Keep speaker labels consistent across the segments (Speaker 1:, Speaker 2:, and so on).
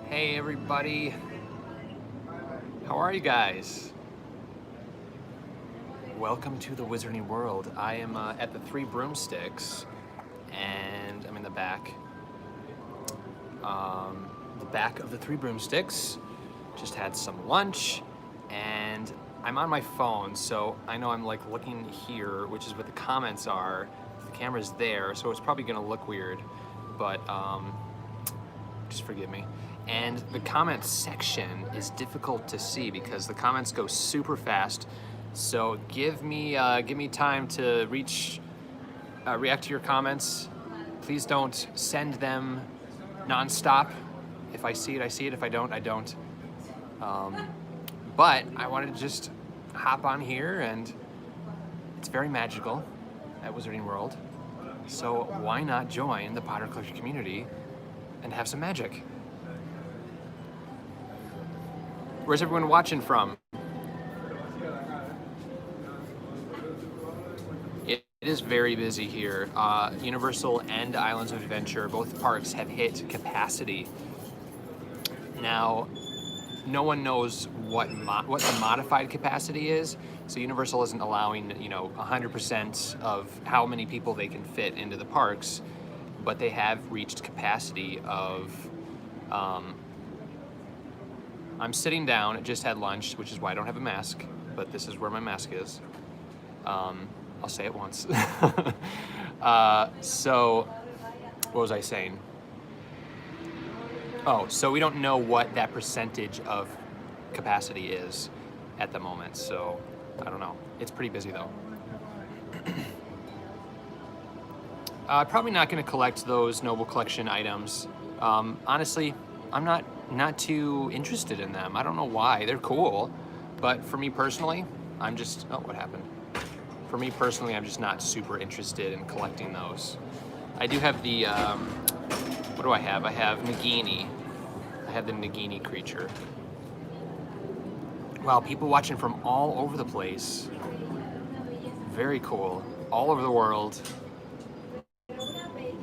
Speaker 1: Hey everybody, how are you guys? Welcome to the Wizarding World. I am at the Three Broomsticks, and I'm in the back. The back of the Three Broomsticks. Just had some lunch, and I'm on my phone, so I know I'm like looking here, which is what the comments are. The camera's there, so it's probably gonna look weird, but just forgive me. And the comments section is difficult to see because the comments go super fast. So give me time to react to your comments. Please don't send them nonstop. If I see it, I see it. If I don't, I don't. But I wanted to just hop on here, and it's very magical at Wizarding World. So why not join the Potter Collector community and have some magic? Where's everyone watching from? It is very busy here. Universal and Islands of Adventure, both parks have hit capacity. Now, no one knows what the modified capacity is. So Universal isn't allowing, 100% of how many people they can fit into the parks, but they have reached capacity of, I'm sitting down, I just had lunch, which is why I don't have a mask, but this is where my mask is. I'll say it once. So, what was I saying? Oh, so we don't know what that percentage of capacity is at the moment, so I don't know. It's pretty busy though. Probably not going to collect those Noble Collection items. Honestly, I'm not too interested in them. I don't know why. They're cool, but for me personally, I'm just, oh, what happened? For me personally, I'm just not super interested in collecting those. I do have the, what do I have? I have Nagini. I have the Nagini creature. Wow, people watching from all over the place. Very cool. All over the world.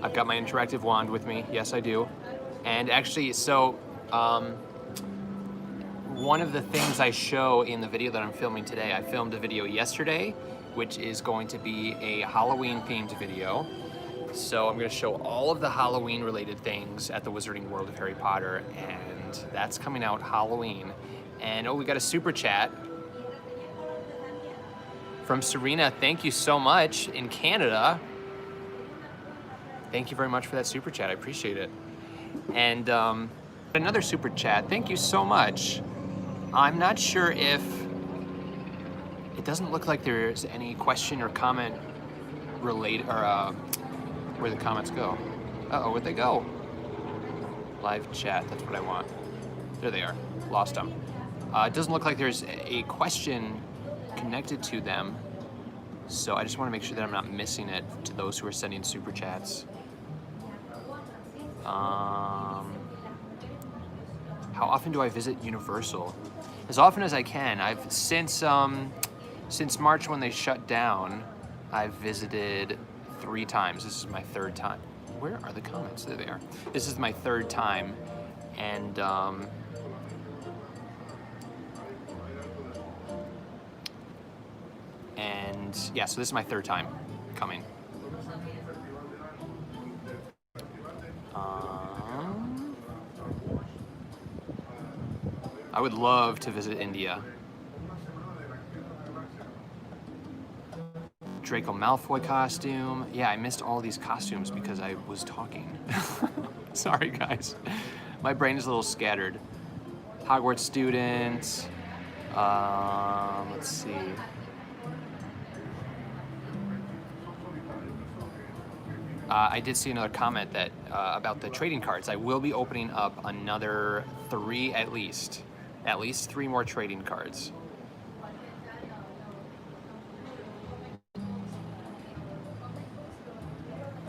Speaker 1: I've got my interactive wand with me. Yes, I do. And actually, so, one of the things I show in the video that I'm filming today, I filmed a video yesterday, which is going to be a Halloween-themed video. So I'm going to show all of the Halloween-related things at the Wizarding World of Harry Potter, and that's coming out Halloween. And oh, we got a super chat from Serena. Thank you so much in Canada. Thank you very much for that super chat. I appreciate it. And another super chat. Thank you so much. I'm not sure if it doesn't look like there's any question or comment related, or where the comments go. Uh-oh, where'd they go? Live chat, that's what I want. There they are, lost them. It doesn't look like there's a question connected to them, so I just want to make sure that I'm not missing it to those who are sending super chats. How often do I visit Universal? As often as I can. I've since March when they shut down, I've visited 3 times. This is my 3rd time. Where are the comments? There they are. This is my 3rd time, and yeah, so this is my 3rd time coming. I would love to visit India. Draco Malfoy costume. Yeah, I missed all these costumes because I was talking. Sorry, guys. My brain is a little scattered. Hogwarts student. Let's see. I did see another comment that about the trading cards. I will be opening up another 3 at least 3 more trading cards.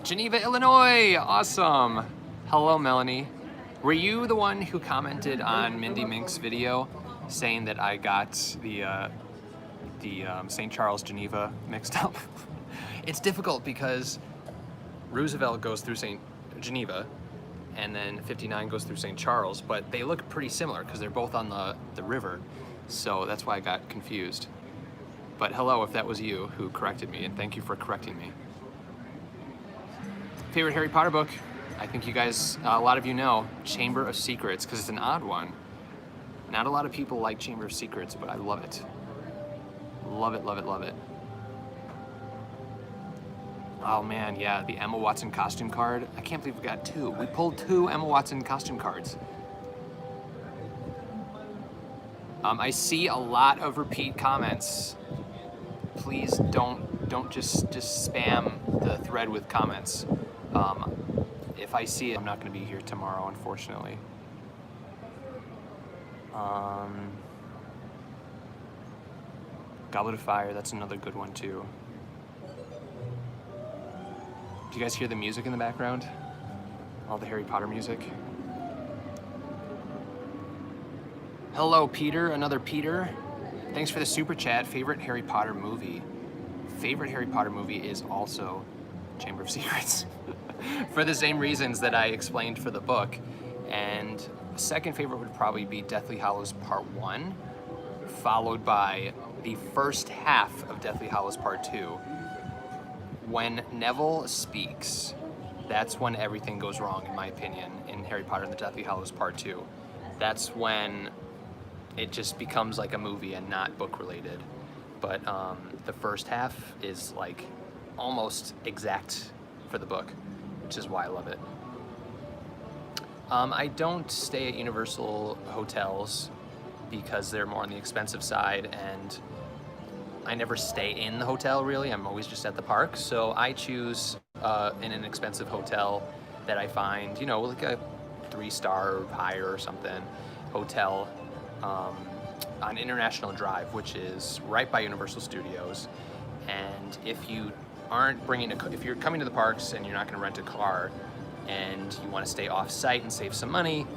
Speaker 1: Geneva, Illinois, awesome. Hello, Melanie. Were you the one who commented on Mindy Mink's video saying that I got the St. Charles Geneva mixed up? It's difficult because Roosevelt goes through St. Geneva, and then 59 goes through St. Charles, but they look pretty similar because they're both on the river, so that's why I got confused. But hello if that was you who corrected me, and thank you for correcting me. Favorite Harry Potter book? I think you guys, a lot of you know, Chamber of Secrets, because it's an odd one. Not a lot of people like Chamber of Secrets, but I love it. Love it, love it, love it. Oh man, yeah, the Emma Watson costume card. I can't believe we got two. We pulled two Emma Watson costume cards. I see a lot of repeat comments. Please don't just spam the thread with comments. If I see it, I'm not going to be here tomorrow, unfortunately. Goblet of Fire, that's another good one too. Do you guys hear the music in the background? All the Harry Potter music. Hello, Peter, another Peter. Thanks for the super chat. Favorite Harry Potter movie? Favorite Harry Potter movie is also Chamber of Secrets. For the same reasons that I explained for the book. And second favorite would probably be Deathly Hallows Part 1, followed by the first half of Deathly Hallows Part 2. When Neville speaks, that's when everything goes wrong, in my opinion, in Harry Potter and the Deathly Hallows Part 2. That's when it just becomes like a movie and not book related. But the first half is like almost exact for the book, which is why I love it. I don't stay at Universal hotels because they're more on the expensive side, and I never stay in the hotel really. I'm always just at the park. So I choose in an expensive hotel that I find, you know, like a 3-star or higher or something hotel on International Drive, which is right by Universal Studios. And if you aren't bringing if you're coming to the parks and you're not going to rent a car and you want to stay off site and save some money,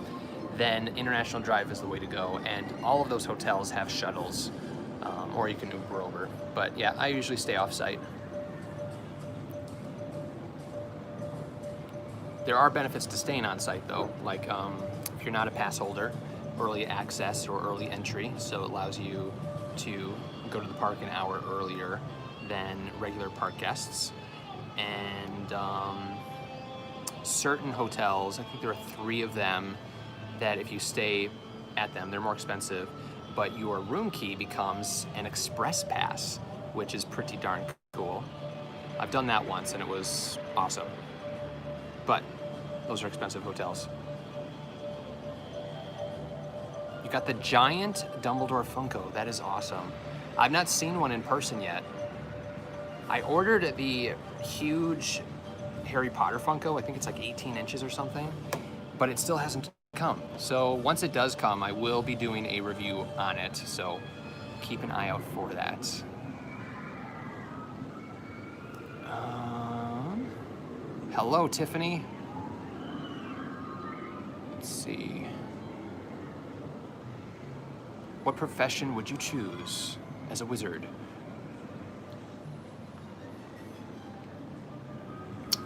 Speaker 1: then International Drive is the way to go. And all of those hotels have shuttles, or you can Uber over. But yeah, I usually stay off site. There are benefits to staying on site though, like if you're not a pass holder, early access or early entry, so it allows you to go to the park an hour earlier than regular park guests. And certain hotels, I think there are 3 of them, that if you stay at them, they're more expensive, but your room key becomes an express pass, which is pretty darn cool. I've done that once and it was awesome. But those are expensive hotels. You got the giant Dumbledore Funko. That is awesome. I've not seen one in person yet. I ordered the huge Harry Potter Funko. I think it's like 18 inches or something, but it still hasn't come. So once it does come, I will be doing a review on it. So keep an eye out for that. Hello, Tiffany. Let's see. What profession would you choose as a wizard?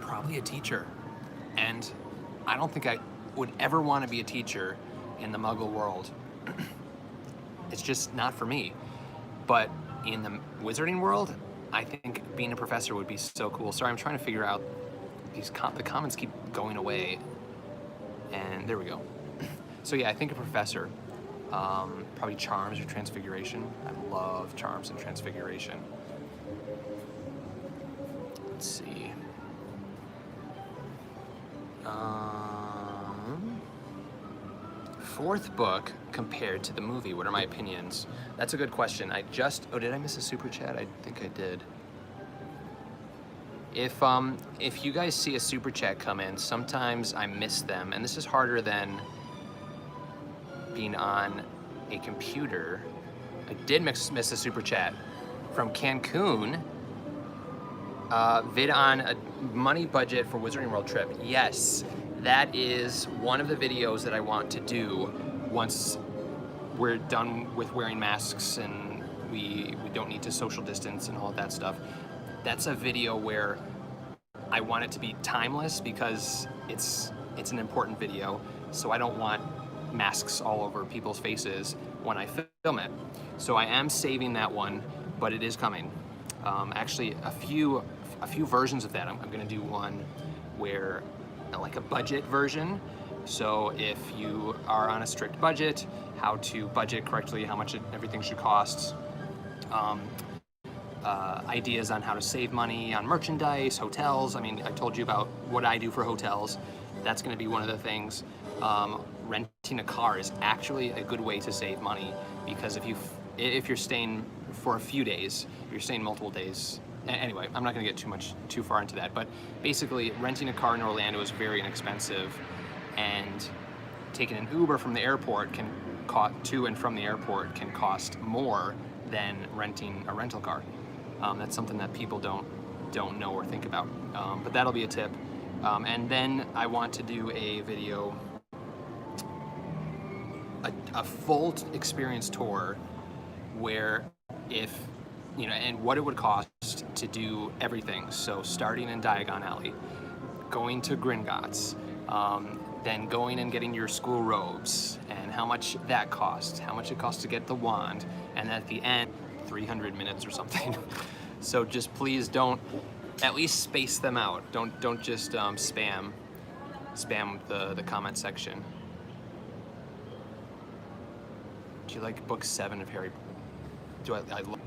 Speaker 1: Probably a teacher. And I don't think I would ever want to be a teacher in the Muggle world. It's just not for me. But in the wizarding world, I think being a professor would be so cool. Sorry, I'm trying to figure out the comments keep going away. And there we go. So yeah, I think a professor. Probably Charms or Transfiguration. I love Charms and Transfiguration. Let's see. Fourth book compared to the movie. What are my opinions? That's a good question. Oh, did I miss a super chat? I think I did. If you guys see a super chat come in, sometimes I miss them, and this is harder than being on a computer. I did miss a super chat from Cancun. Vid on a money budget for Wizarding World trip. Yes, that is one of the videos that I want to do once we're done with wearing masks and we don't need to social distance and all of that stuff. That's a video where I want it to be timeless because it's it's an important video, so I don't want masks all over people's faces when I film it. So I am saving that one, but it is coming. Actually, a few versions of that. I'm gonna do one where, like a budget version. So if you are on a strict budget, how to budget correctly, how much everything should cost, ideas on how to save money on merchandise, hotels. I mean, I told you about what I do for hotels. That's gonna be one of the things. Renting a car is actually a good way to save money, because if you're staying for a few days, you're staying multiple days. Anyway, I'm not gonna get too far into that, but basically renting a car in Orlando is very inexpensive, and taking an Uber from the airport to and from the airport can cost more than renting a rental car. That's something that people don't know or think about, but that'll be a tip. And then I want to do a video, a full experience tour, where and what it would cost to do everything. So starting in Diagon Alley, going to Gringotts, then going and getting your school robes, and how much that costs, how much it costs to get the wand, and at the end, 300 minutes or something. So just please don't, at least space them out. Don't just spam the comment section. Do you like book 7 of Harry? Do I love?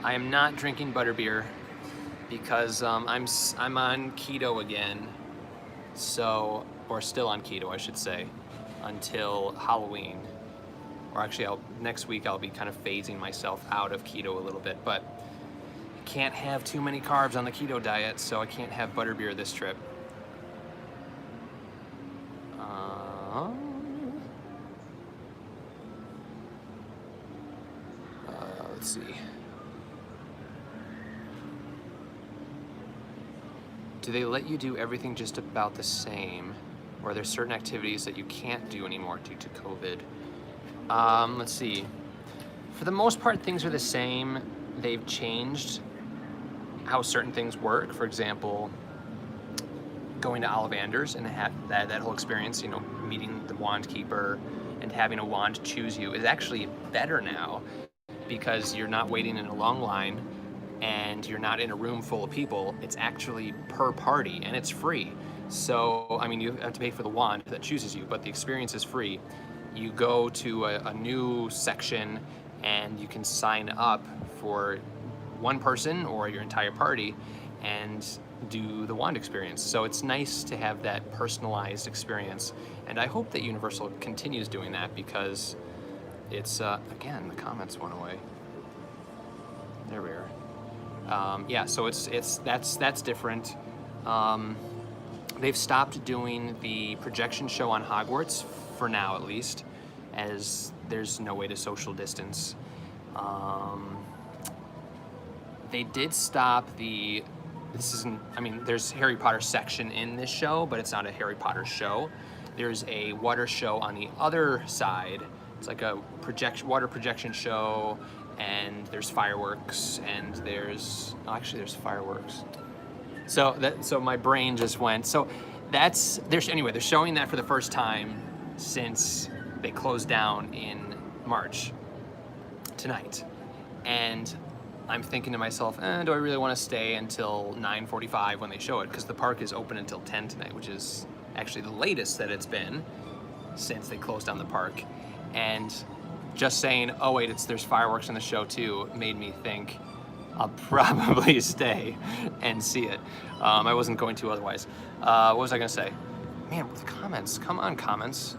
Speaker 1: I am not drinking butterbeer because I'm on keto again. So, or still on keto, I should say, until Halloween. Or actually, next week I'll be kind of phasing myself out of keto a little bit, but I can't have too many carbs on the keto diet, so I can't have butterbeer this trip. Let's see. Do they let you do everything just about the same? Or are there certain activities that you can't do anymore due to COVID? Let's see. For the most part, things are the same. They've changed how certain things work. For example, going to Ollivander's and that whole experience, meeting the wand keeper and having a wand choose you is actually better now, because you're not waiting in a long line and you're not in a room full of people. It's actually per party and it's free. So, I mean, you have to pay for the wand that chooses you, but the experience is free. You go to a new section and you can sign up for one person or your entire party and do the wand experience. So it's nice to have that personalized experience. And I hope that Universal continues doing that, because it's, again, the comments went away. There we are. Yeah, so that's different. They've stopped doing the projection show on Hogwarts, for now at least, as there's no way to social distance. They did stop there's Harry Potter section in this show, but it's not a Harry Potter show. There's a water show on the other side. It's like a water projection show, and there's fireworks, and there's fireworks. So my brain just went. So they're showing that for the first time since they closed down in March tonight. And I'm thinking to myself, do I really want to stay until 9:45 when they show it? Because the park is open until 10 tonight, which is actually the latest that it's been since they closed down the park. And just saying, oh wait, there's fireworks in the show too, made me think I'll probably stay and see it. I wasn't going to otherwise. What was I gonna say? Man, with the comments, come on, comments.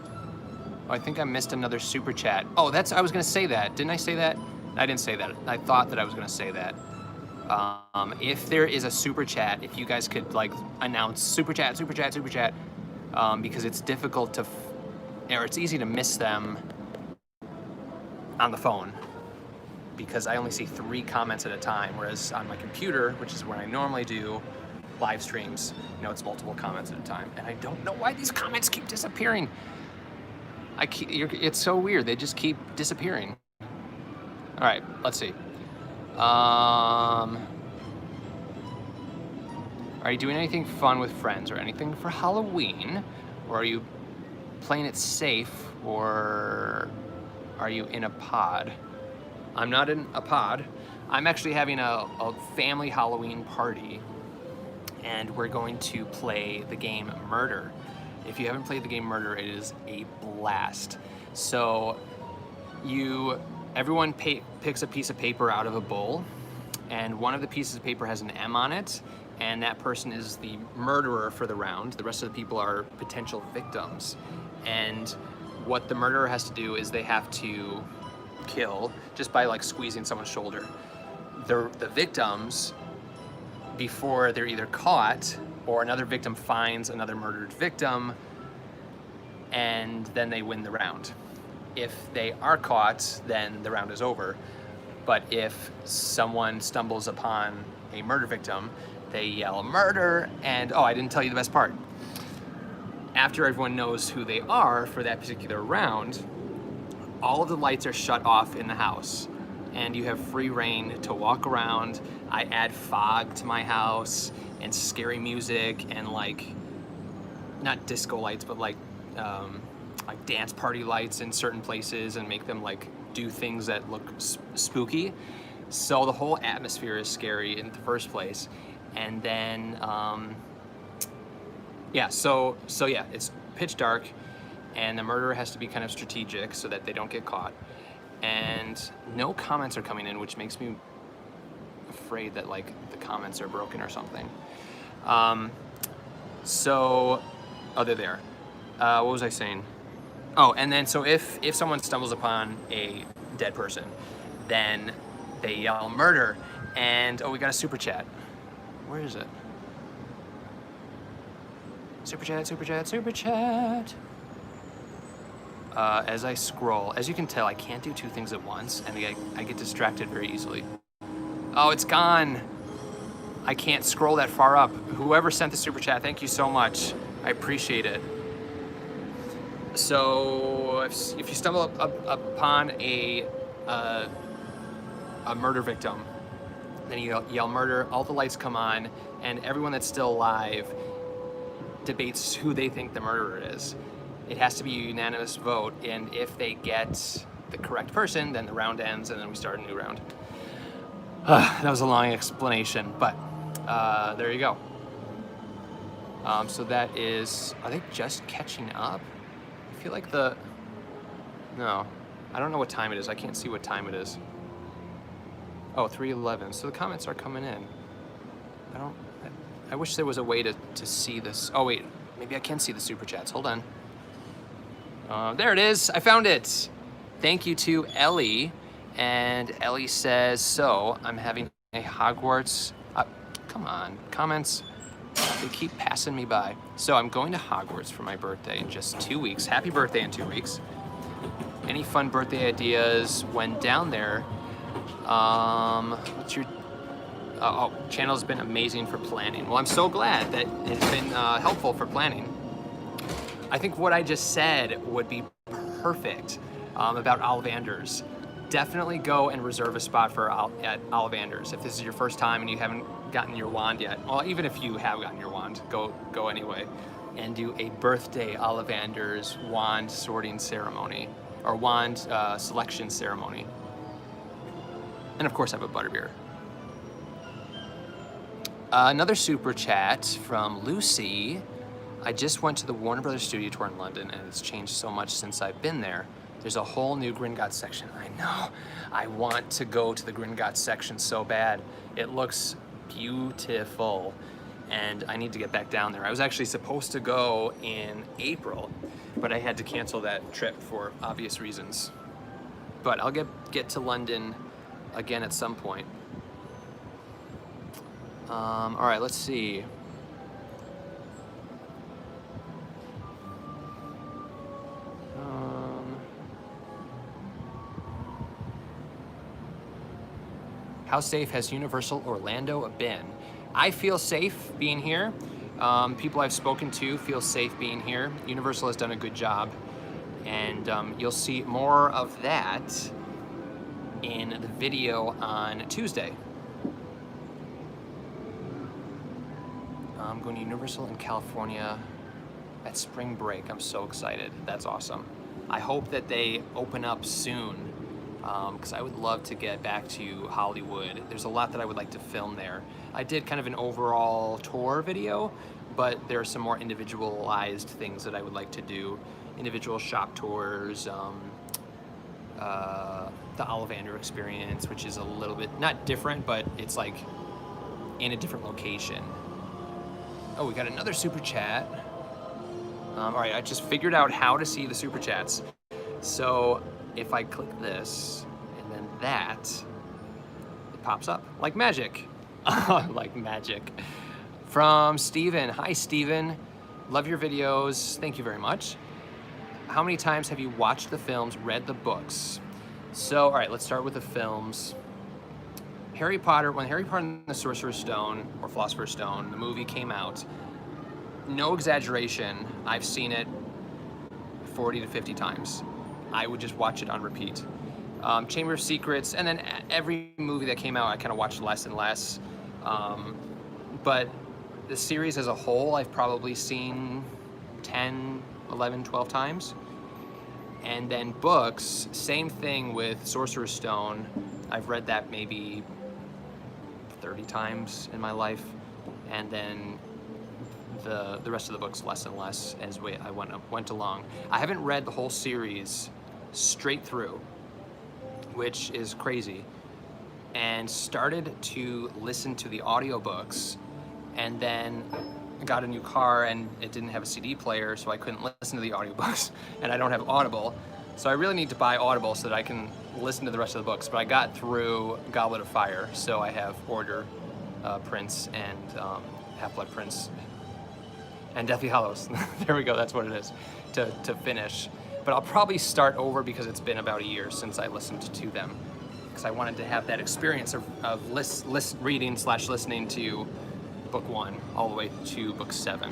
Speaker 1: Oh, I think I missed another super chat. Oh, I was gonna say that. Didn't I say that? I didn't say that. I thought that I was gonna say that. If there is a super chat, if you guys could announce super chat, because it's difficult or it's easy to miss them on the phone, because I only see 3 comments at a time, whereas on my computer, which is where I normally do live streams, it's multiple comments at a time. And I don't know why these comments keep disappearing. It's so weird. They just keep disappearing. All right, let's see. Are you doing anything fun with friends or anything for Halloween? Or are you playing it safe, or are you in a pod? I'm not in a pod. I'm actually having a family Halloween party, and we're going to play the game Murder. If you haven't played the game Murder, it is a blast. So everyone picks a piece of paper out of a bowl, and one of the pieces of paper has an M on it, and that person is the murderer for the round. The rest of the people are potential victims. And what the murderer has to do is they have to kill just by like squeezing someone's shoulder. The victims, before they're either caught or another victim finds another murdered victim, and then they win the round. If they are caught, then the round is over. But if someone stumbles upon a murder victim, they yell murder, and oh, I didn't tell you the best part. After everyone knows who they are for that particular round, all of the lights are shut off in the house, and you have free reign to walk around. I add fog to my house and scary music and like, not disco lights, but like dance party lights in certain places, and make them like do things that look spooky. So the whole atmosphere is scary in the first place. And then, so yeah, it's pitch dark, and the murderer has to be kind of strategic so that they don't get caught. And no comments are coming in, which makes me afraid that like the comments are broken or something. They're there. What was I saying? Oh, and then so if someone stumbles upon a dead person, then they yell murder, and oh, we got a super chat. Where is it? Super chat, super chat, super chat. As I scroll, as you can tell, I can't do two things at once, and I get distracted very easily. Oh, it's gone. I can't scroll that far up. Whoever sent the super chat, thank you so much. I appreciate it. So if you stumble upon a murder victim, then you yell murder, all the lights come on, and everyone that's still alive debates who they think the murderer is. It has to be a unanimous vote, and if they get the correct person, then the round ends, and then we start a new round. That was a long explanation, but there you go. So that is, are they just catching up? I feel like no, I don't know what time it is. I can't see what time it is. Oh, 3:11. So the comments are coming in. I wish there was a way to see this. Oh wait, maybe I can see the super chats. Hold on. There it is. I found it. Thank you to Ellie. And Ellie says, so I'm having a Hogwarts. Come on, comments. They keep passing me by. So I'm going to Hogwarts for my birthday in just 2 weeks. Happy birthday in 2 weeks. Any fun birthday ideas when down there? What's your... channel's been amazing for planning. Well, I'm so glad that it's been helpful for planning. I think what I just said would be perfect about Ollivanders. Definitely go and reserve a spot at Ollivanders. If this is your first time and you haven't gotten your wand yet, well, even if you have gotten your wand, go anyway, and do a birthday Ollivanders wand sorting ceremony, or wand selection ceremony. And of course, have a butterbeer. Another super chat from Lucy. I just went to the Warner Brothers studio tour in London, and it's changed so much since I've been there. There's a whole new Gringotts section. I know. I want to go to the Gringotts section so bad. It looks beautiful, and I need to get back down there. I was actually supposed to go in April, but I had to cancel that trip for obvious reasons. But I'll get to London again at some point. All right, let's see. How safe has Universal Orlando been? I feel safe being here. People I've spoken to feel safe being here. Universal has done a good job, and you'll see more of that in the video on Tuesday. I'm going to Universal in California at spring break. I'm so excited. That's awesome. I hope that they open up soon, because I would love to get back to Hollywood. There's a lot that I would like to film there. I did kind of an overall tour video, but there are some more individualized things that I would like to do. Individual shop tours, the Ollivander experience, which is a little bit, not different, but it's like in a different location. Oh, we got another super chat. All right, I just figured out how to see the super chats. So if I click this and then that, it pops up like magic. Like magic. From Steven. Hi, Steven. Love your videos. Thank you very much. How many times have you watched the films, read the books? So, all right, let's start with the films. Harry Potter, when Harry Potter and the Sorcerer's Stone, or Philosopher's Stone, the movie came out, no exaggeration, I've seen it 40 to 50 times. I would just watch it on repeat. Chamber of Secrets, and then every movie that came out, I kind of watched less and less. But the series as a whole, I've probably seen 10, 11, 12 times. And then books, same thing with Sorcerer's Stone. I've read that maybe 30 times in my life. And then the rest of the books less and less as I went along. I haven't read the whole series straight through, which is crazy. And started to listen to the audiobooks, and then I got a new car and it didn't have a CD player, so I couldn't listen to the audiobooks, and I don't have Audible. So I really need to buy Audible so that I can listen to the rest of the books, but I got through Goblet of Fire, so I have Order, Prince, and Half-Blood Prince, and Deathly Hallows. There we go, that's what it is, to finish. But I'll probably start over because it's been about a year since I listened to them, because I wanted to have that experience of reading / listening to book 1 all the way to book 7.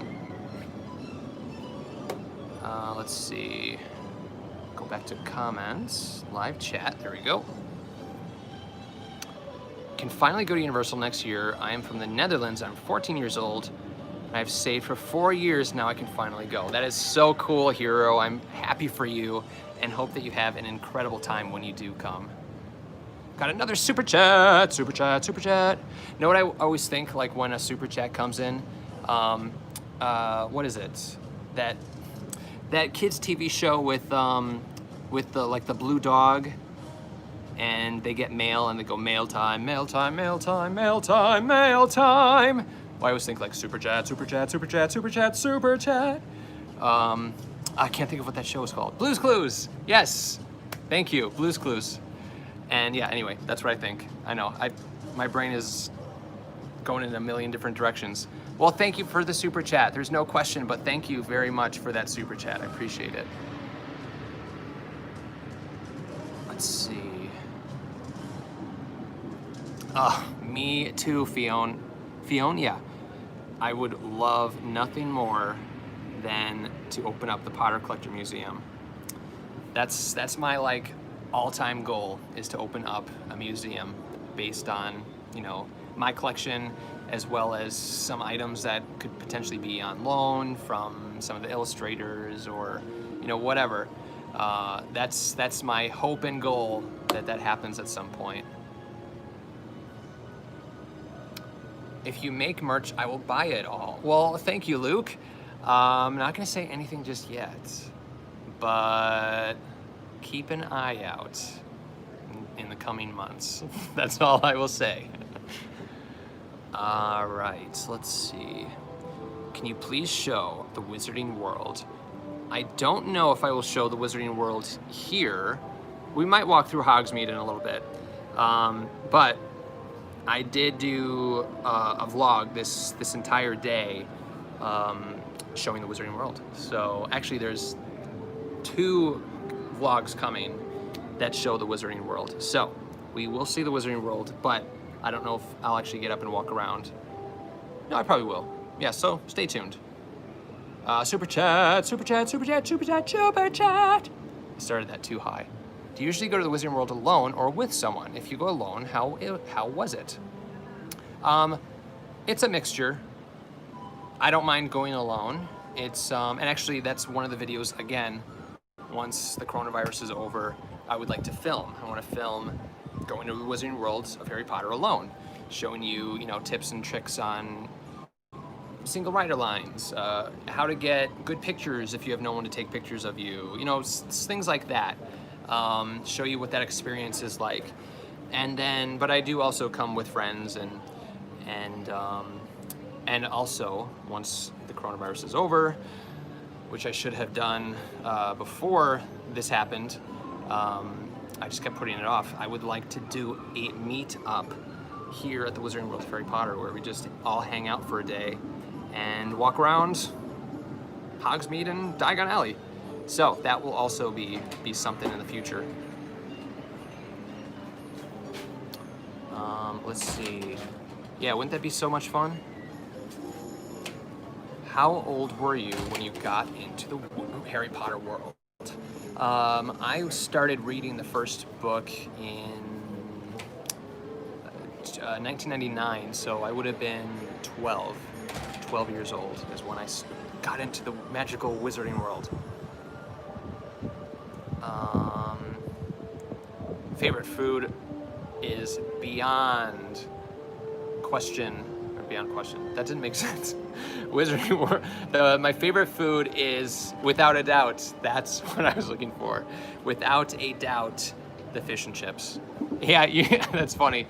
Speaker 1: Let's see. Go back to comments, live chat. There we go. Can finally go to Universal next year. I am from the Netherlands. I'm 14 years old. I've saved for 4 years. Now I can finally go. That is so cool, Hero. I'm happy for you and hope that you have an incredible time when you do come. Got another super chat, super chat, super chat. Know what I always think, like when a super chat comes in? What is it? That kids TV show with the blue dog, and they get mail and they go mail time, mail time, mail time, mail time, mail time. Well, I always think like super chat, super chat, super chat, super chat, super chat. I can't think of what that show is called. Blue's Clues. Yes. Thank you. Blue's Clues. And yeah, anyway, that's what I think. I know, my brain is going in a million different directions. Well, thank you for the super chat. There's no question, but thank you very much for that super chat. I appreciate it. Let's see. Me too, Fionn. Fionn, yeah. I would love nothing more than to open up the Potter Collector Museum. That's my like all-time goal, is to open up a museum based on, you know, my collection, as well as some items that could potentially be on loan from some of the illustrators, or, you know, whatever. That's my hope and goal, that happens at some point. If you make merch, I will buy it all. Well, thank you, Luke. I'm not gonna say anything just yet, but keep an eye out in the coming months. That's all I will say. All right, let's see. Can you please show the Wizarding World? I don't know if I will show the Wizarding World here. We might walk through Hogsmeade in a little bit. But I did do a vlog this entire day showing the Wizarding World. So actually there's 2 vlogs coming that show the Wizarding World. So we will see the Wizarding World, but I don't know if I'll actually get up and walk around. No, I probably will. Yeah, so stay tuned. Super chat, super chat, super chat, super chat, super chat. I started that too high. Do you usually go to the Wizarding World alone or with someone? If you go alone, how was it? It's a mixture. I don't mind going alone. It's and actually that's one of the videos, again, once the coronavirus is over, I would like to film. I want to film going to the Wizarding Worlds of Harry Potter alone, showing you, tips and tricks on single rider lines, how to get good pictures if you have no one to take pictures of you, things like that. Show you what that experience is like. And then, but I do also come with friends and also, once the coronavirus is over, which I should have done before this happened, I just kept putting it off. I would like to do a meet-up here at the Wizarding World of Harry Potter where we just all hang out for a day and walk around Hogsmeade and Diagon Alley. So that will also be something in the future. Let's see. Yeah, wouldn't that be so much fun? How old were you when you got into the Harry Potter world? I started reading the first book in 1999, so I would have been 12 years old is when I got into the magical wizarding world. Favorite food is beyond question. That didn't make sense. Wizarding World. My favorite food is, without a doubt, that's what I was looking for. Without a doubt, the fish and chips. Yeah, that's funny.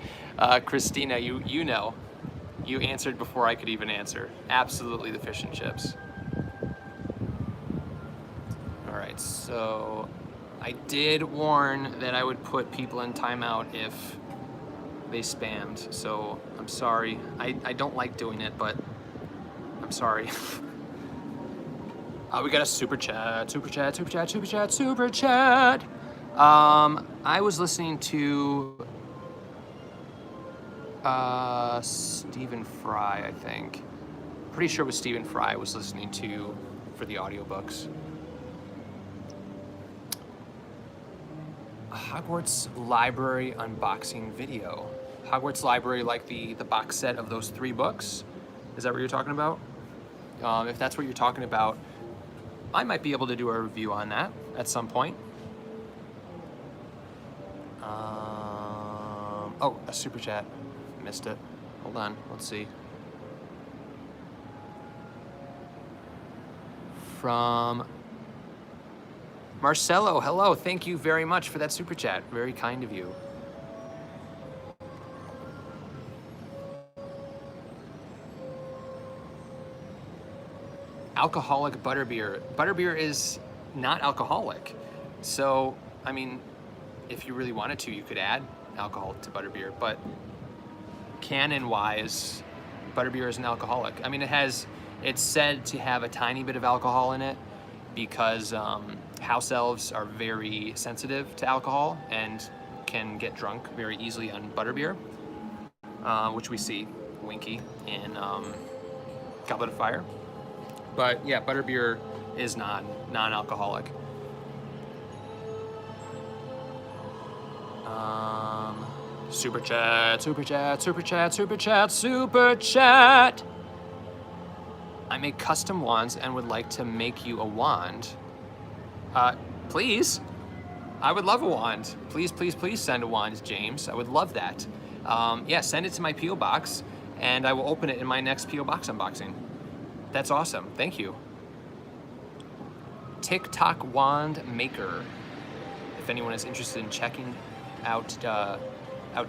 Speaker 1: Christina, you know. You answered before I could even answer. Absolutely the fish and chips. All right, so I did warn that I would put people in timeout if they spammed, so I'm sorry. I don't like doing it, but I'm sorry. We got a super chat. I was listening to Stephen Fry, I think. Pretty sure it was Stephen Fry I was listening to for the audiobooks. Hogwarts Library unboxing video. Hogwarts Library, like the box set of those 3 books? Is that what you're talking about? If that's what you're talking about, I might be able to do a review on that at some point. Oh, a super chat. Missed it. Hold on, let's see. From Marcelo, hello. Thank you very much for that super chat. Very kind of you. Alcoholic butterbeer. Butterbeer is not alcoholic. So, I mean, if you really wanted to, you could add alcohol to butterbeer, but canon-wise, butterbeer is an alcoholic. I mean, it's said to have a tiny bit of alcohol in it because house elves are very sensitive to alcohol and can get drunk very easily on butterbeer, which we see, Winky, in Goblet of Fire. But yeah, butterbeer is non-alcoholic. Super chat. I make custom wands and would like to make you a wand. Please. I would love a wand. Please send a wand, James. I would love that. Yeah, send it to my P.O. box and I will open it in my next P.O. box unboxing. That's awesome. Thank you. TikTok wand maker. If anyone is interested in checking out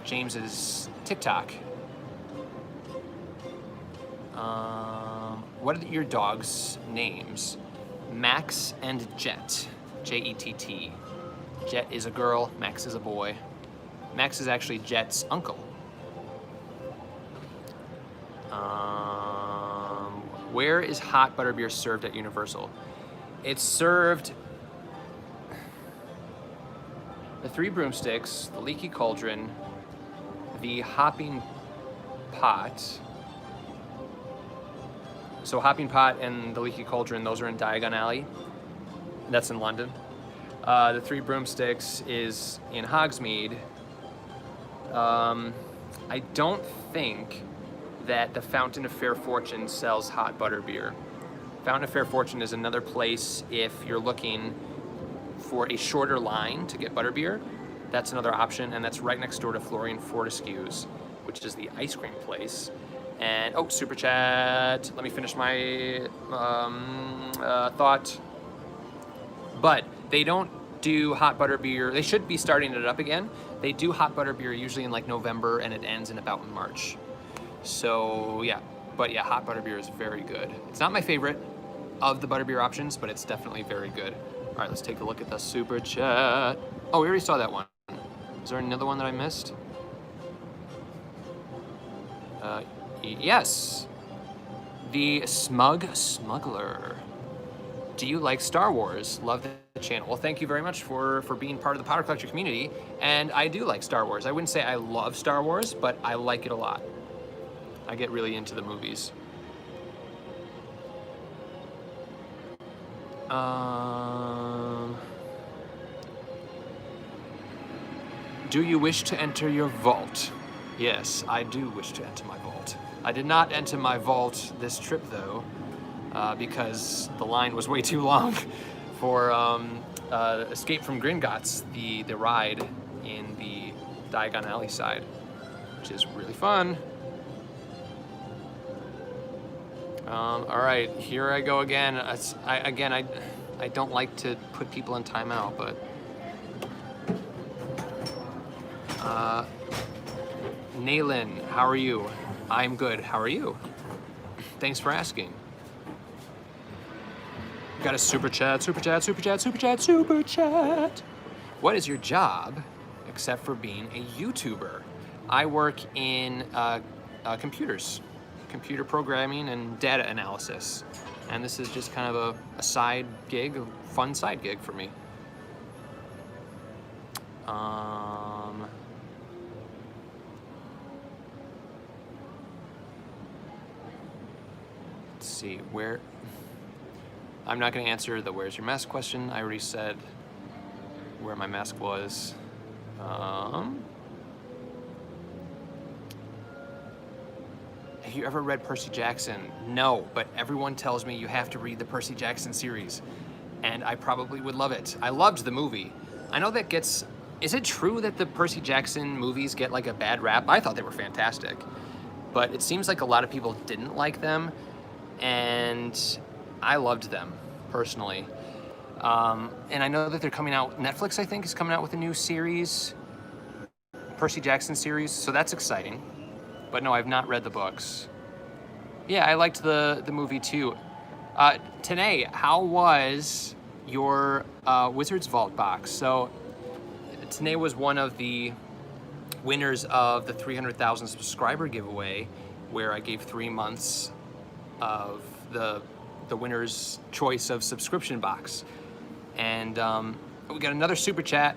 Speaker 1: James's TikTok. What are your dogs' names? Max and Jet. J-E-T-T. Jet is a girl, Max is a boy. Max is actually Jet's uncle. Where is hot butterbeer served at Universal? It's served the Three Broomsticks, the Leaky Cauldron, the Hopping Pot. So Hopping Pot and the Leaky Cauldron, those are in Diagon Alley. That's in London. The Three Broomsticks is in Hogsmeade. I don't think that the Fountain of Fair Fortune sells hot butterbeer. Fountain of Fair Fortune is another place if you're looking for a shorter line to get butterbeer. That's another option, and that's right next door to Florian Fortescue's, which is the ice cream place. And, oh, super chat. Let me finish my thought. But they don't do hot butterbeer. They should be starting it up again. They do hot butterbeer usually in like November, and it ends in about March. So yeah, but yeah, hot butterbeer is very good. It's not my favorite of the butterbeer options, but it's definitely very good. All right, let's take a look at the super chat. Oh, we already saw that one. Is there another one that I missed? Yes. The Smug Smuggler. Do you like Star Wars? Love the channel. Well, thank you very much for being part of the Powder Collector community. And I do like Star Wars. I wouldn't say I love Star Wars, but I like it a lot. I get really into the movies. Do you wish to enter your vault? Yes, I do wish to enter my vault. I did not enter my vault this trip though, because the line was way too long for Escape from Gringotts, the ride in the Diagon Alley side, which is really fun. All right, here I go again. I don't like to put people in timeout, but Naylin, how are you? I'm good. How are you? Thanks for asking. Got a super chat, super chat, super chat, super chat, super chat. What is your job except for being a YouTuber? I work in computers. Computer programming and data analysis. And this is just kind of a side gig, a fun side gig for me. Let's see, where... I'm not gonna answer the where's your mask question. I already said where my mask was. Have you ever read Percy Jackson? No, but everyone tells me you have to read the Percy Jackson series, and I probably would love it. I loved the movie. I know that gets... Is it true that the Percy Jackson movies get like a bad rap? I thought they were fantastic, but it seems like a lot of people didn't like them, and I loved them, personally. And I know that they're coming out... Netflix, I think, is coming out with a new series, Percy Jackson series, so that's exciting. But no, I've not read the books. Yeah, I liked the movie too. Tanae, how was your Wizard's Vault box? So, Tanae was one of the winners of the 300,000 subscriber giveaway, where I gave 3 months of the winner's choice of subscription box. And we got another super chat.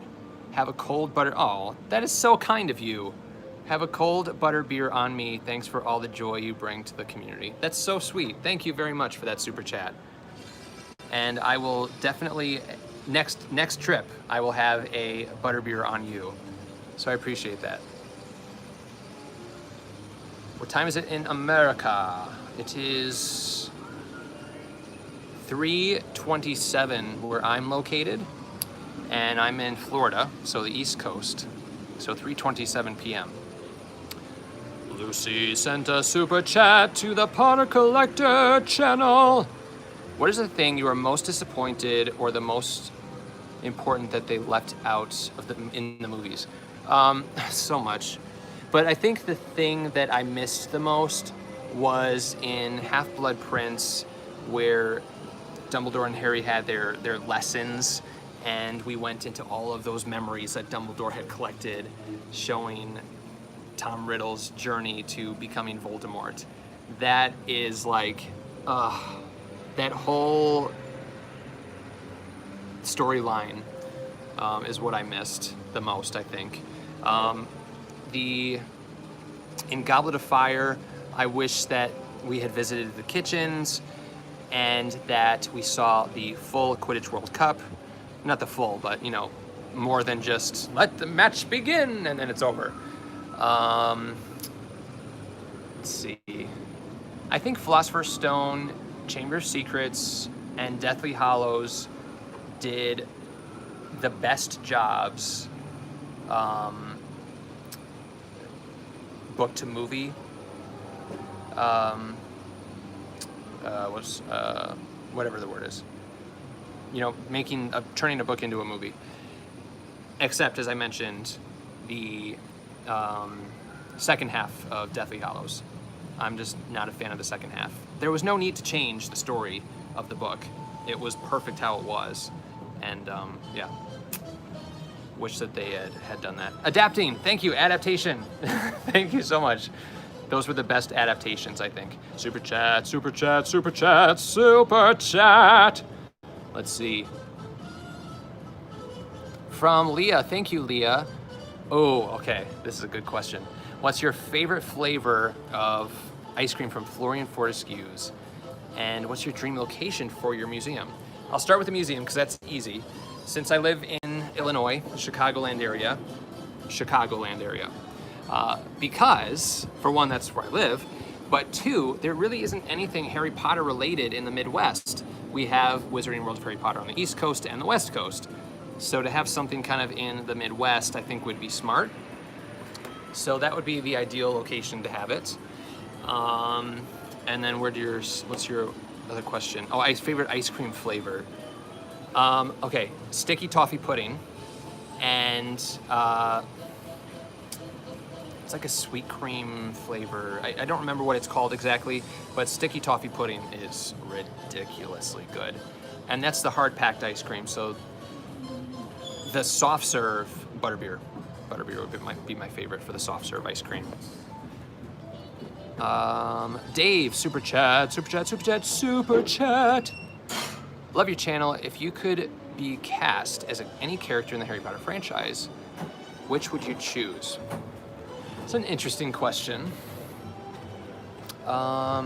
Speaker 1: Have a cold butter... Oh, that is so kind of you. Have a cold butter beer on me. Thanks for all the joy you bring to the community. That's so sweet. Thank you very much for that super chat. And I will definitely, next trip, I will have a butter beer on you. So I appreciate that. What time is it in America? It is 3:27 where I'm located, and I'm in Florida, so the East Coast. So 3:27 p.m. Lucy sent a super chat to the Potter Collector channel. What is the thing you are most disappointed or the most important that they left out of in the movies? So much. But I think the thing that I missed the most was in Half-Blood Prince, where Dumbledore and Harry had their lessons, and we went into all of those memories that Dumbledore had collected, showing Tom Riddle's journey to becoming Voldemort. That is like, that whole storyline is what I missed the most, I think. In Goblet of Fire, I wish that we had visited the kitchens and that we saw the full Quidditch World Cup. not the full, but you know, more than just let the match begin and then it's over. Let's see. I think Philosopher's Stone, Chamber of Secrets, and Deathly Hallows did the best jobs book to movie. Whatever the word is. You know, turning a book into a movie. Except, as I mentioned, the second half of Deathly Hallows. I'm just not a fan of the second half. There was no need to change the story of the book. It was perfect how it was. And yeah, wish that they had done that. Adapting, thank you, adaptation. Thank you so much. Those were the best adaptations, I think. Super chat, super chat, super chat, super chat. Let's see. From Leah, thank you, Leah. Oh, okay, this is a good question. What's your favorite flavor of ice cream from Florian Fortescue's? And what's your dream location for your museum? I'll start with the museum because that's easy. Since I live in Illinois, Chicagoland area, because for one, that's where I live, but two, there really isn't anything Harry Potter related in the Midwest. We have Wizarding World of Harry Potter on the East Coast and the West Coast. So to have something kind of in the Midwest, I think would be smart. So that would be the ideal location to have it. And then what's your other question? Oh, favorite ice cream flavor. Okay, sticky toffee pudding. And it's like a sweet cream flavor. I don't remember what it's called exactly, but sticky toffee pudding is ridiculously good. And that's the hard packed ice cream. So the soft serve butterbeer. Butterbeer might be my favorite for the soft serve ice cream. Dave, super chat, super chat, super chat, super chat. Love your channel. If you could be cast as any character in the Harry Potter franchise, which would you choose? It's an interesting question. Now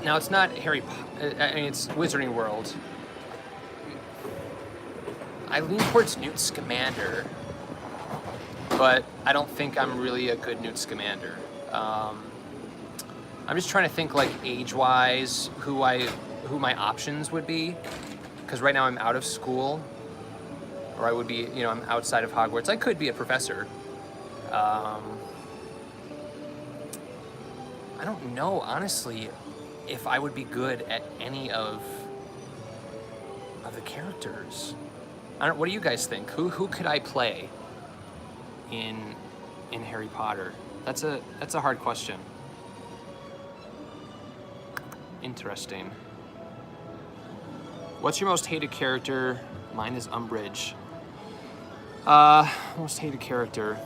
Speaker 1: it's not Harry Potter, I mean it's Wizarding World. I lean towards Newt Scamander, but I don't think I'm really a good Newt Scamander. I'm just trying to think like age-wise who my options would be, because right now I'm out of school, or I would be, you know, I'm outside of Hogwarts. I could be a professor. I don't know, honestly, if I would be good at any of the characters. What do you guys think? Who could I play in Harry Potter? That's a hard question. Interesting. What's your most hated character? Mine is Umbridge. Most hated character.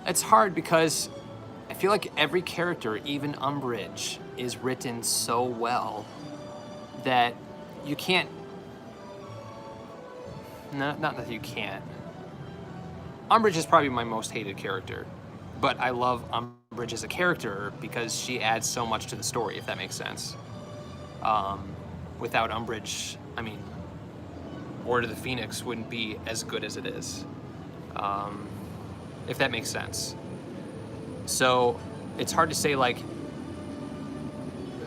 Speaker 1: It's hard because I feel like every character, even Umbridge, is written so well that you can't. Not that you can't. Umbridge is probably my most hated character, but I love Umbridge as a character because she adds so much to the story, if that makes sense. Without Umbridge, I mean, Order of the Phoenix wouldn't be as good as it is, if that makes sense. So it's hard to say like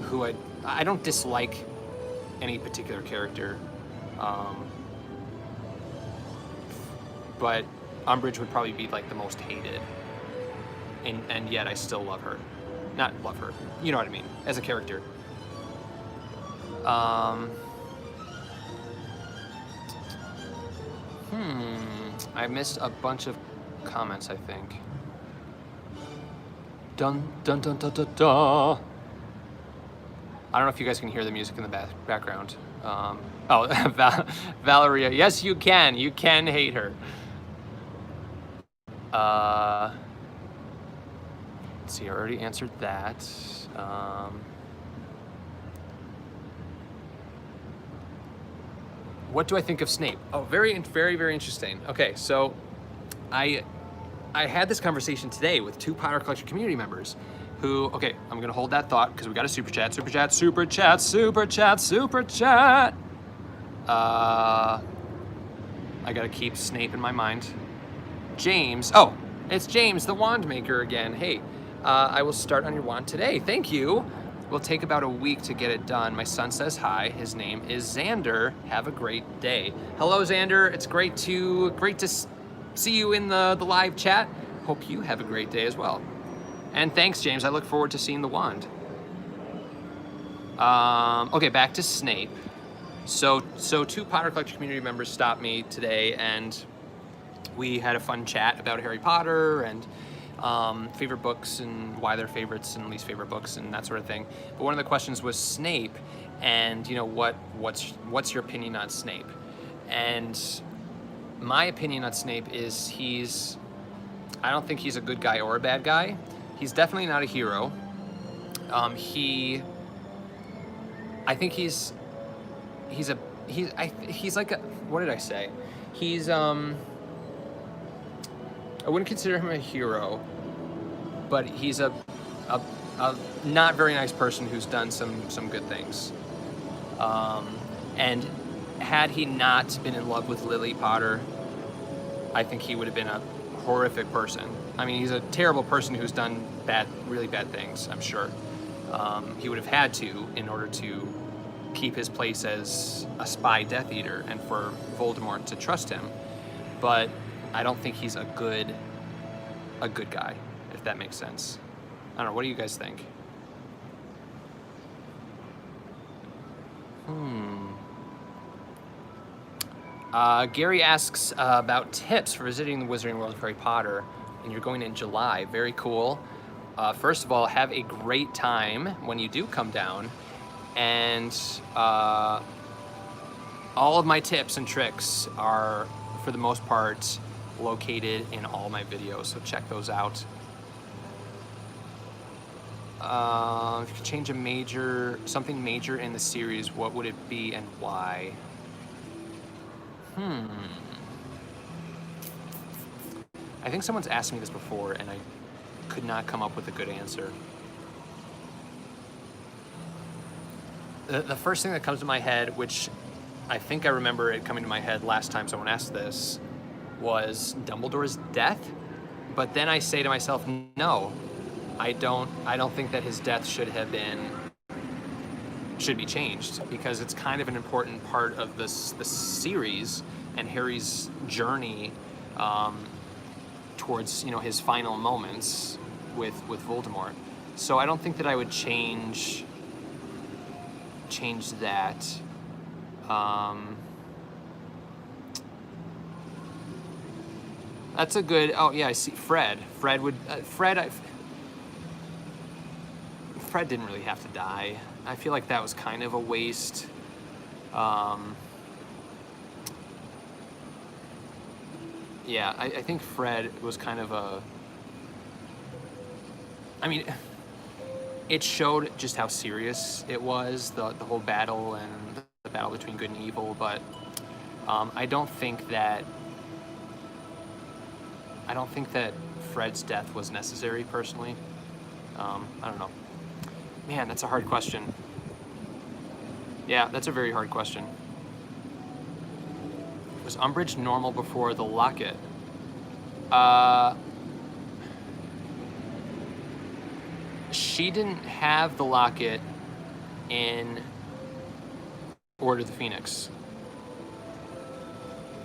Speaker 1: who I don't dislike any particular character, but Umbridge would probably be like the most hated, and yet I still love her. Not love her, you know what I mean, as a character. I missed a bunch of comments, I think. Dun dun dun dun dun dun. I don't know if you guys can hear the music in the background. Valeria, yes you can. You can hate her. Let's see, I already answered that. What do I think of Snape? Oh, very, very, very interesting. Okay, so I had this conversation today with two Potter Collector community members, who, okay, I'm gonna hold that thought because we got a super chat, super chat, super chat, super chat, super chat. I gotta keep Snape in my mind. James, oh, it's James, the wand maker again. Hey, I will start on your wand today. Thank you. Will take about a week to get it done. My son says hi. His name is Xander. Have a great day. Hello, Xander. It's great to see you in the live chat. Hope you have a great day as well. And thanks, James. I look forward to seeing the wand. Okay, back to Snape. So two Potter Collector community members stopped me today, and we had a fun chat about Harry Potter and favorite books and why they're favorites and least favorite books and that sort of thing. But one of the questions was Snape, and what's your opinion on Snape? And my opinion on Snape is I don't think he's a good guy or a bad guy. He's definitely not a hero. I think he's like a, what did I say? He's I wouldn't consider him a hero, but he's a not very nice person who's done some good things. And had he not been in love with Lily Potter, I think he would have been a horrific person. I mean, he's a terrible person who's done really bad things, I'm sure. He would have had to in order to keep his place as a spy Death Eater and for Voldemort to trust him. But I don't think he's a good guy, if that makes sense. I don't know, what do you guys think? Gary asks about tips for visiting the Wizarding World of Harry Potter, and you're going in July. Very cool. First of all, have a great time when you do come down, and all of my tips and tricks are, for the most part, located in all my videos, so check those out. If you could change something major in the series, what would it be and why? I think someone's asked me this before and I could not come up with a good answer. The first thing that comes to my head, which I think I remember it coming to my head last time someone asked this, was Dumbledore's death. But then I say to myself, no, I don't think that his death should be changed, because it's kind of an important part of this series and Harry's journey towards his final moments with Voldemort. So I don't think that I would change that. That's a good. Oh yeah, I see. Fred would. Fred didn't really have to die. I feel like that was kind of a waste. Yeah, I think Fred was kind of a. I mean, it showed just how serious it was, the whole battle and the battle between good and evil. But I don't think that Fred's death was necessary, personally. I don't know. Man, that's a hard question. Yeah, that's a very hard question. Was Umbridge normal before the locket? She didn't have the locket in Order of the Phoenix,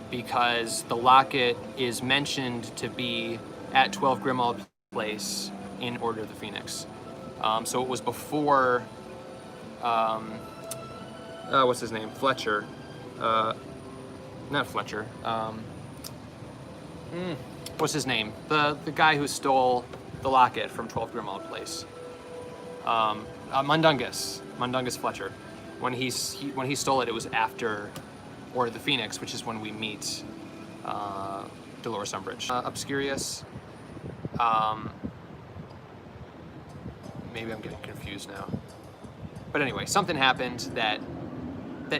Speaker 1: because the locket is mentioned to be at 12 Grimmauld Place in Order of the Phoenix. So it was before, what's his name? Fletcher. Not Fletcher. What's his name? The guy who stole the locket from 12 Grimmauld Place. Mundungus Fletcher. When he stole it, it was after Order of the Phoenix, which is when we meet Dolores Umbridge. Obscurious. Maybe I'm getting confused now. But anyway, something happened that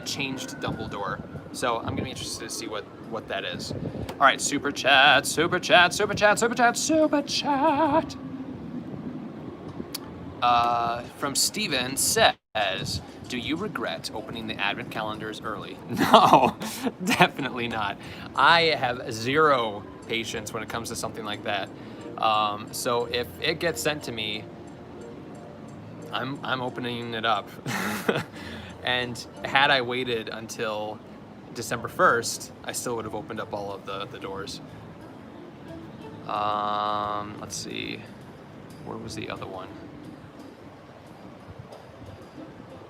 Speaker 1: changed Dumbledore. So I'm gonna be interested to see what that is. All right, super chat, super chat, super chat, super chat, super chat. From Steven says, do you regret opening the advent calendars early? No, definitely not. I have zero patience when it comes to something like that. So if it gets sent to me, I'm opening it up. And had I waited until December 1st, I still would have opened up all of the doors. Let's see, where was the other one?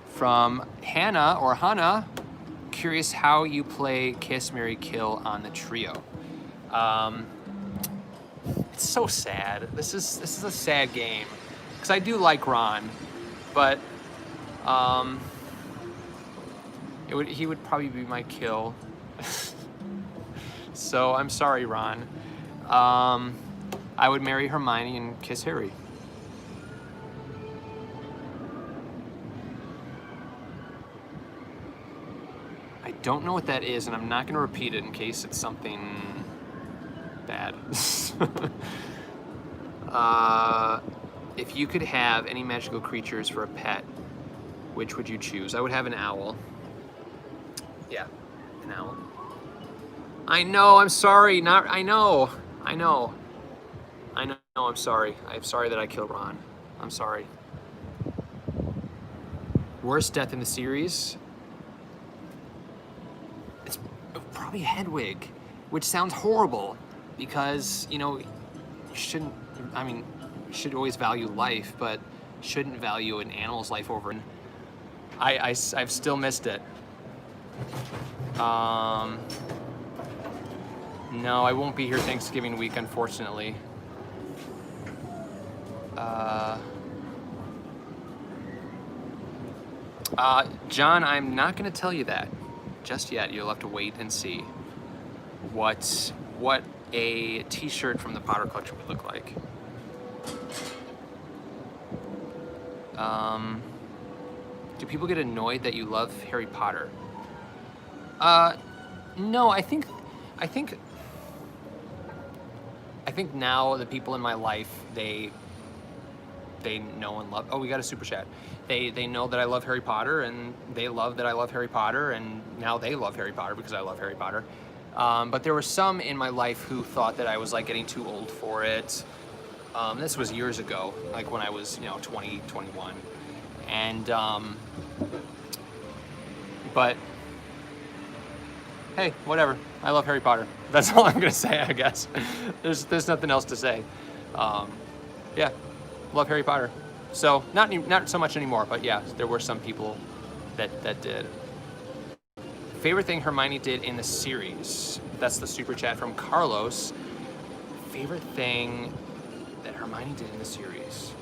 Speaker 1: From Hannah or Hannah, curious how you play Kiss, Marry, Kill on the trio. It's so sad. This is a sad game because I do like Ron, but he would probably be my kill. So I'm sorry, Ron. I would marry Hermione and kiss Harry. I don't know what that is, and I'm not going to repeat it in case it's something bad. If you could have any magical creatures for a pet, which would you choose? I would have an owl. Yeah, an owl. I know, I'm sorry. I know, I'm sorry. I'm sorry that I killed Ron. I'm sorry. Worst death in the series? It's probably Hedwig, which sounds horrible because, you shouldn't, you should always value life, but shouldn't value an animal's life over. I've still missed it. No, I won't be here Thanksgiving week, unfortunately. John, I'm not going to tell you that just yet. You'll have to wait and see what a t-shirt from the Potter Collection would look like. Do people get annoyed that you love Harry Potter? No, I think now the people in my life, they know and love. Oh, we got a super chat. They know that I love Harry Potter, and they love that I love Harry Potter, and now they love Harry Potter because I love Harry Potter. But there were some in my life who thought that I was like getting too old for it. This was years ago, like when I was 20, 21, and but hey, whatever. I love Harry Potter. That's all I'm gonna say, I guess. There's nothing else to say. Yeah, love Harry Potter. So not so much anymore, but yeah, there were some people that did. Favorite thing Hermione did in the series? That's the super chat from Carlos. Favorite thing that Hermione did in the series?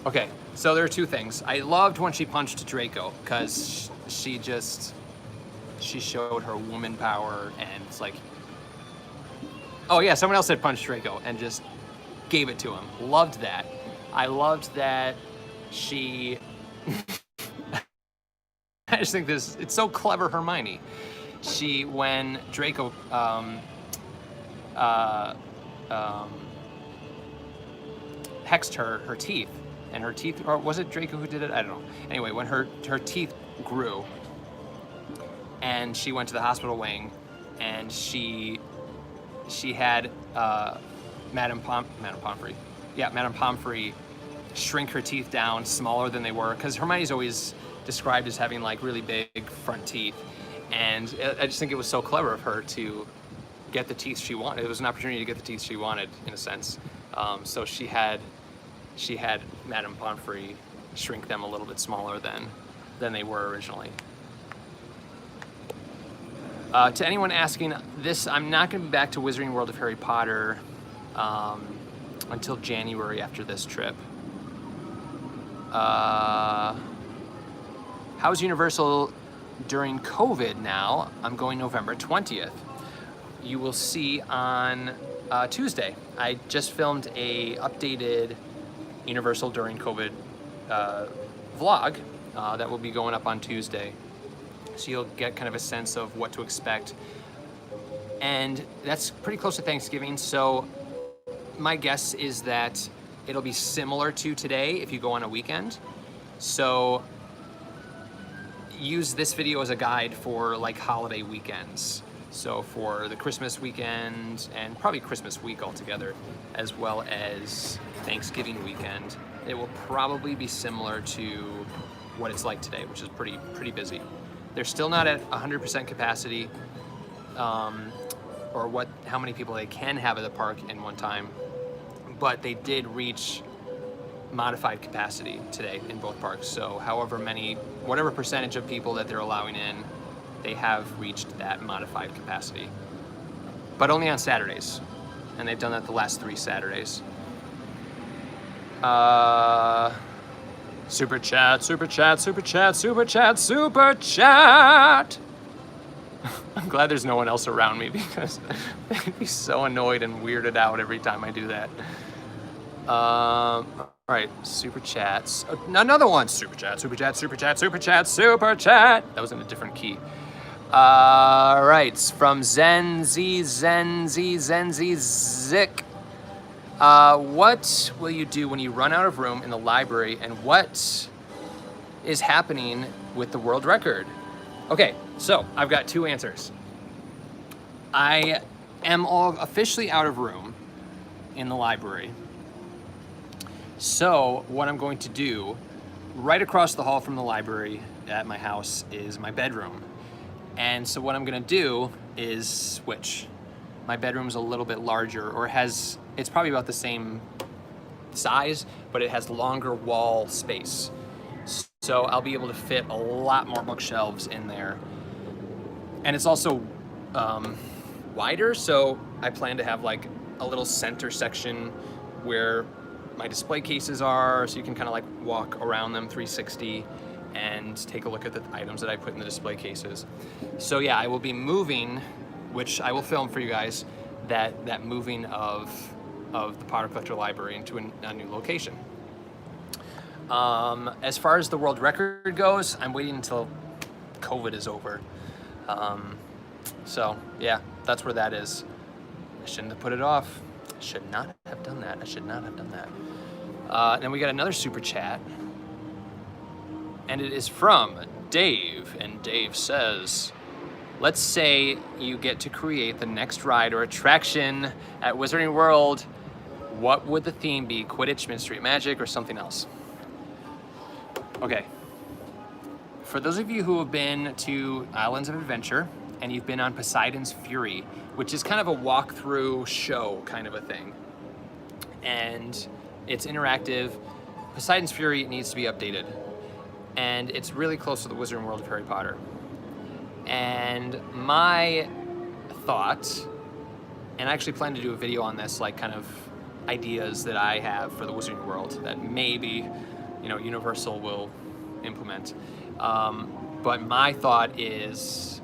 Speaker 1: Okay, so there are two things. I loved when she punched Draco because she showed her woman power, and it's like, oh yeah, someone else said punch Draco and just gave it to him. Loved that. I loved that she. I just think it's so clever, Hermione. When Draco hexed her teeth, and her teeth, or was it Draco who did it? I don't know. Anyway, when her teeth grew, and she went to the hospital wing, and she had Madame Pomfrey shrink her teeth down smaller than they were, because Hermione's always described as having like really big front teeth, and I just think it was so clever of her to get the teeth she wanted. It was an opportunity to get the teeth she wanted, in a sense. So she had Madame Pomfrey shrink them a little bit smaller than they were originally. To anyone asking this, I'm not going to be back to Wizarding World of Harry Potter until January after this trip. How's Universal during COVID now? I'm going November 20th. You will see on Tuesday. I just filmed a updated Universal during COVID vlog that will be going up on Tuesday. so you'll get kind of a sense of what to expect. And that's pretty close to Thanksgiving, so my guess is that it'll be similar to today if you go on a weekend. So use this video as a guide for like holiday weekends. So for the Christmas weekend and probably Christmas week altogether, as well as Thanksgiving weekend, it will probably be similar to what it's like today, which is pretty busy. They're still not at 100% capacity, or how many people they can have at the park in one time, but they did reach modified capacity today in both parks. So whatever percentage of people that they're allowing in, they have reached that modified capacity, but only on Saturdays, and they've done that the last 3 Saturdays. Super chat, super chat, super chat, super chat, super chat. I'm glad there's no one else around me, because they'd be so annoyed and weirded out every time I do that. All right, super chats. Another one, super chat, super chat, super chat, super chat, super chat. That was in a different key. All right, from Zenzi Zik. What will you do when you run out of room in the library, and what is happening with the world record? Okay, so I've got 2 answers. I am all officially out of room in the library. So what I'm going to do, right across the hall from the library at my house is my bedroom. And so what I'm gonna do is switch. My bedroom's a little bit larger, or it's probably about the same size, but it has longer wall space. So I'll be able to fit a lot more bookshelves in there. And it's also wider, so I plan to have like a little center section where my display cases are, so you can kind of like walk around them 360 and take a look at the items that I put in the display cases. So yeah, I will be moving, which I will film for you guys, that moving of the Potter Collector Library into a new location. As far as the world record goes, I'm waiting until COVID is over. So yeah, that's where that is. I shouldn't have put it off. I should not have done that. I should not have done that. Then we got another super chat, and it is from Dave, and Dave says, let's say you get to create the next ride or attraction at Wizarding World. What would the theme be? Quidditch, Mystery Magic, or something else? Okay. For those of you who have been to Islands of Adventure and you've been on Poseidon's Fury, which is kind of a walkthrough show kind of a thing, and it's interactive, Poseidon's Fury needs to be updated. And it's really close to the Wizarding World of Harry Potter. And my thought, and I actually plan to do a video on this, like kind of ideas that I have for the Wizarding World that maybe, Universal will implement. But my thought is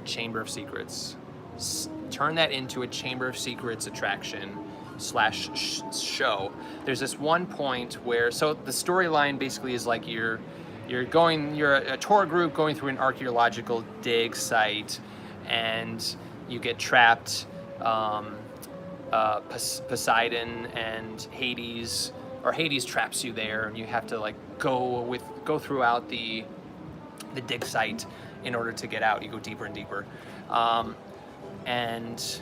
Speaker 1: Chamber of Secrets. Turn that into a Chamber of Secrets attraction / show. There's this one point where, so the storyline basically is like you're a tour group going through an archaeological dig site, and you get trapped. Poseidon and Hades traps you there, and you have to like go throughout the dig site in order to get out. You go deeper and deeper, and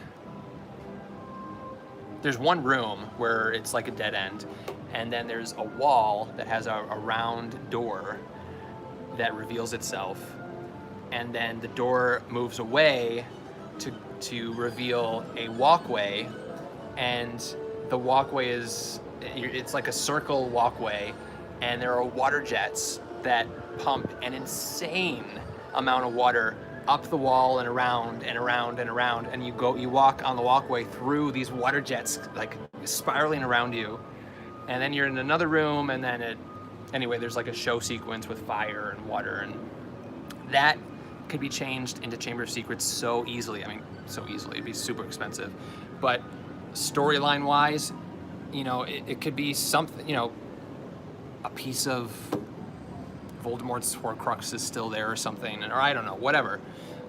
Speaker 1: there's one room where it's like a dead end, and then there's a wall that has a round door that reveals itself, and then the door moves away to reveal a walkway, and the walkway it's like a circle walkway, and there are water jets that pump an insane amount of water up the wall and around and around and around, and you walk on the walkway through these water jets like spiraling around you, and then you're in another room, and then there's like a show sequence with fire and water, and that could be changed into Chamber of Secrets so easily. I mean, so easily. It'd be super expensive, but storyline wise, it could be something, a piece of Voldemort's Horcrux is still there or something, or I don't know, whatever.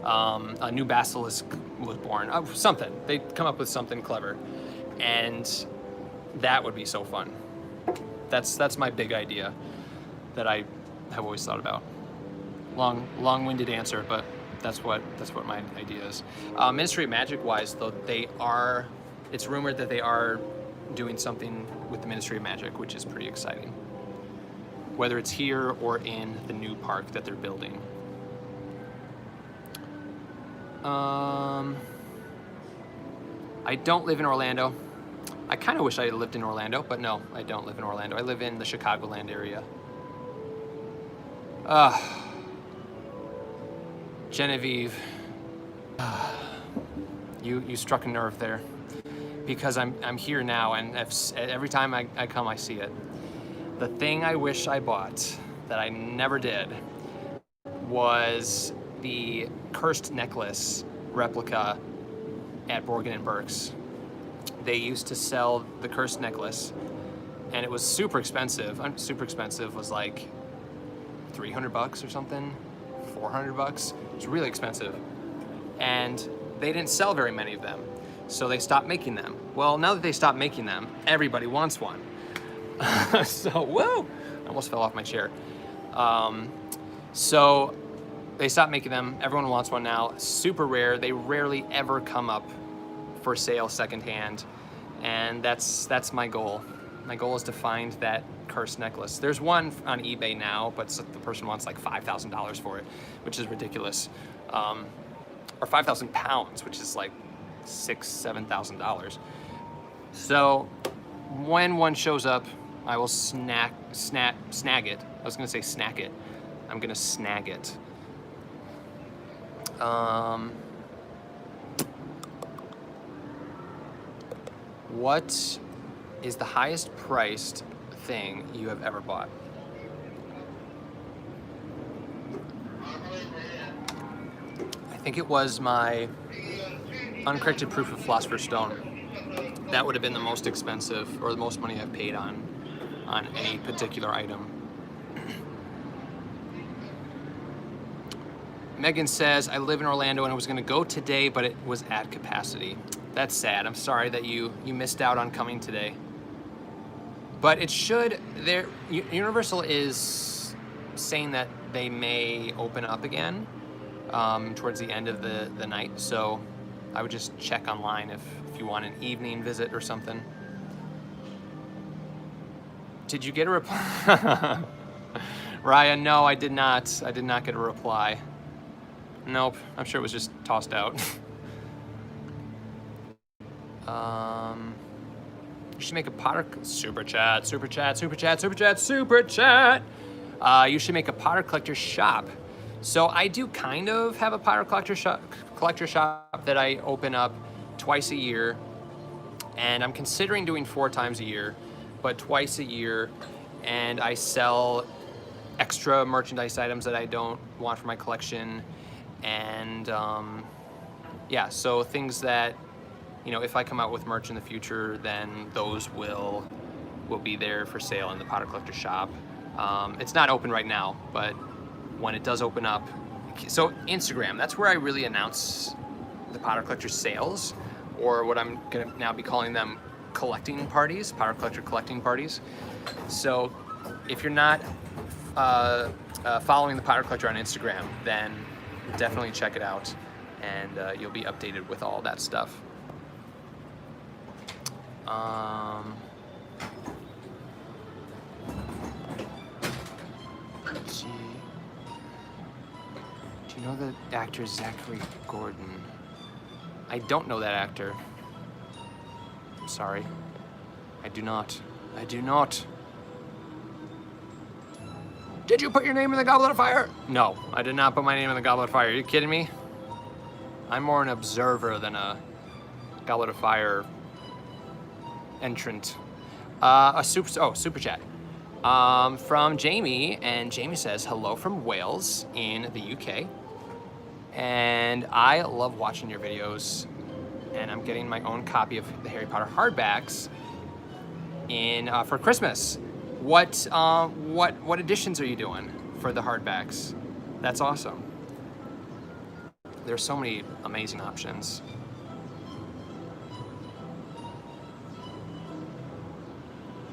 Speaker 1: A new basilisk was born, something. They come up with something clever, and that would be so fun. That's my big idea that I have always thought about. Long-winded answer, but that's what my idea is. Ministry of Magic wise, though, it's rumored that they are doing something with the Ministry of Magic, which is pretty exciting. Whether it's here or in the new park that they're building. I don't live in Orlando. I kind of wish I lived in Orlando, but no, I don't live in Orlando. I live in the Chicagoland area. Genevieve, you struck a nerve there, because I'm here now, and every time I come, I see it. The thing I wish I bought that I never did was the cursed necklace replica at Borgin & Burke's. They used to sell the cursed necklace, and it was super expensive. Super expensive was like $300 or something, $400. It's really expensive. And they didn't sell very many of them, so they stopped making them. Well, now that they stopped making them, everybody wants one. So, whoa! I almost fell off my chair. So they stopped making them. Everyone wants one now. Super rare. They rarely ever come up for sale secondhand, and that's my goal. My goal is to find that cursed necklace. There's one on eBay now, but the person wants like $5,000 for it, which is ridiculous. Or 5,000 pounds, which is like $7,000. So when one shows up, I will snag it. I was gonna say snack it. I'm gonna snag it. What is the highest priced thing you have ever bought? I think it was my uncorrected proof of Philosopher's Stone. That would have been the most expensive, or the most money I've paid on any particular item. Megan says, I live in Orlando and I was gonna go today, but it was at capacity. That's sad. I'm sorry that you missed out on coming today. But it should, Universal is saying that they may open up again towards the end of the night. So I would just check online if you want an evening visit or something. Did you get a reply? Ryan, no, I did not. I did not get a reply. Nope, I'm sure it was just tossed out. You should make a Potter super chat. You should make a Potter collector shop. So I do kind of have a Potter collector shop that I open up twice a year, and I'm considering doing 4 times a year, but twice a year, and I sell extra merchandise items that I don't want for my collection, and yeah, so things that, you know, if I come out with merch in the future, then those will be there for sale in the Potter Collector shop. It's not open right now, but when it does open up, so Instagram, that's where I really announce the Potter Collector sales, or what I'm gonna now be calling them collecting parties, Potter Collector collecting parties. So if you're not following the Potter Collector on Instagram, then definitely check it out, and you'll be updated with all that stuff. Let's see. Do you know the actor Zachary Gordon? I don't know that actor. I'm sorry. I do not. I do not. Did you put your name in the Goblet of Fire? No, I did not put my name in the Goblet of Fire. Are you kidding me? I'm more an observer than a Goblet of Fire entrant. Super chat from Jamie, and Jamie says, hello from Wales in the UK, and I love watching your videos, and I'm getting my own copy of the Harry Potter hardbacks for Christmas. What editions are you doing for the hardbacks. That's awesome. There's so many amazing options.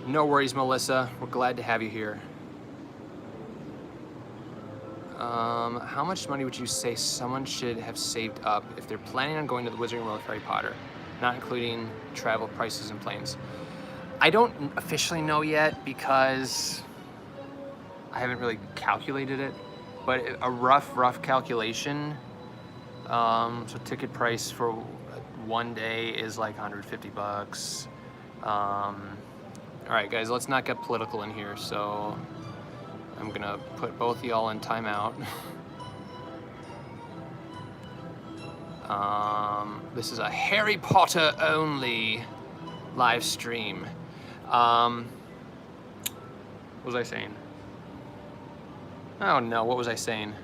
Speaker 1: No worries, Melissa. We're glad to have you here. How much money would you say someone should have saved up if they're planning on going to the Wizarding World of Harry Potter, not including travel prices and planes? I don't officially know yet because I haven't really calculated it, but a rough calculation. So ticket price for one day is like 150 bucks. All right, guys, let's not get political in here. So I'm gonna put both of y'all in timeout. This is a Harry Potter only live stream. What was I saying? Oh no, what was I saying?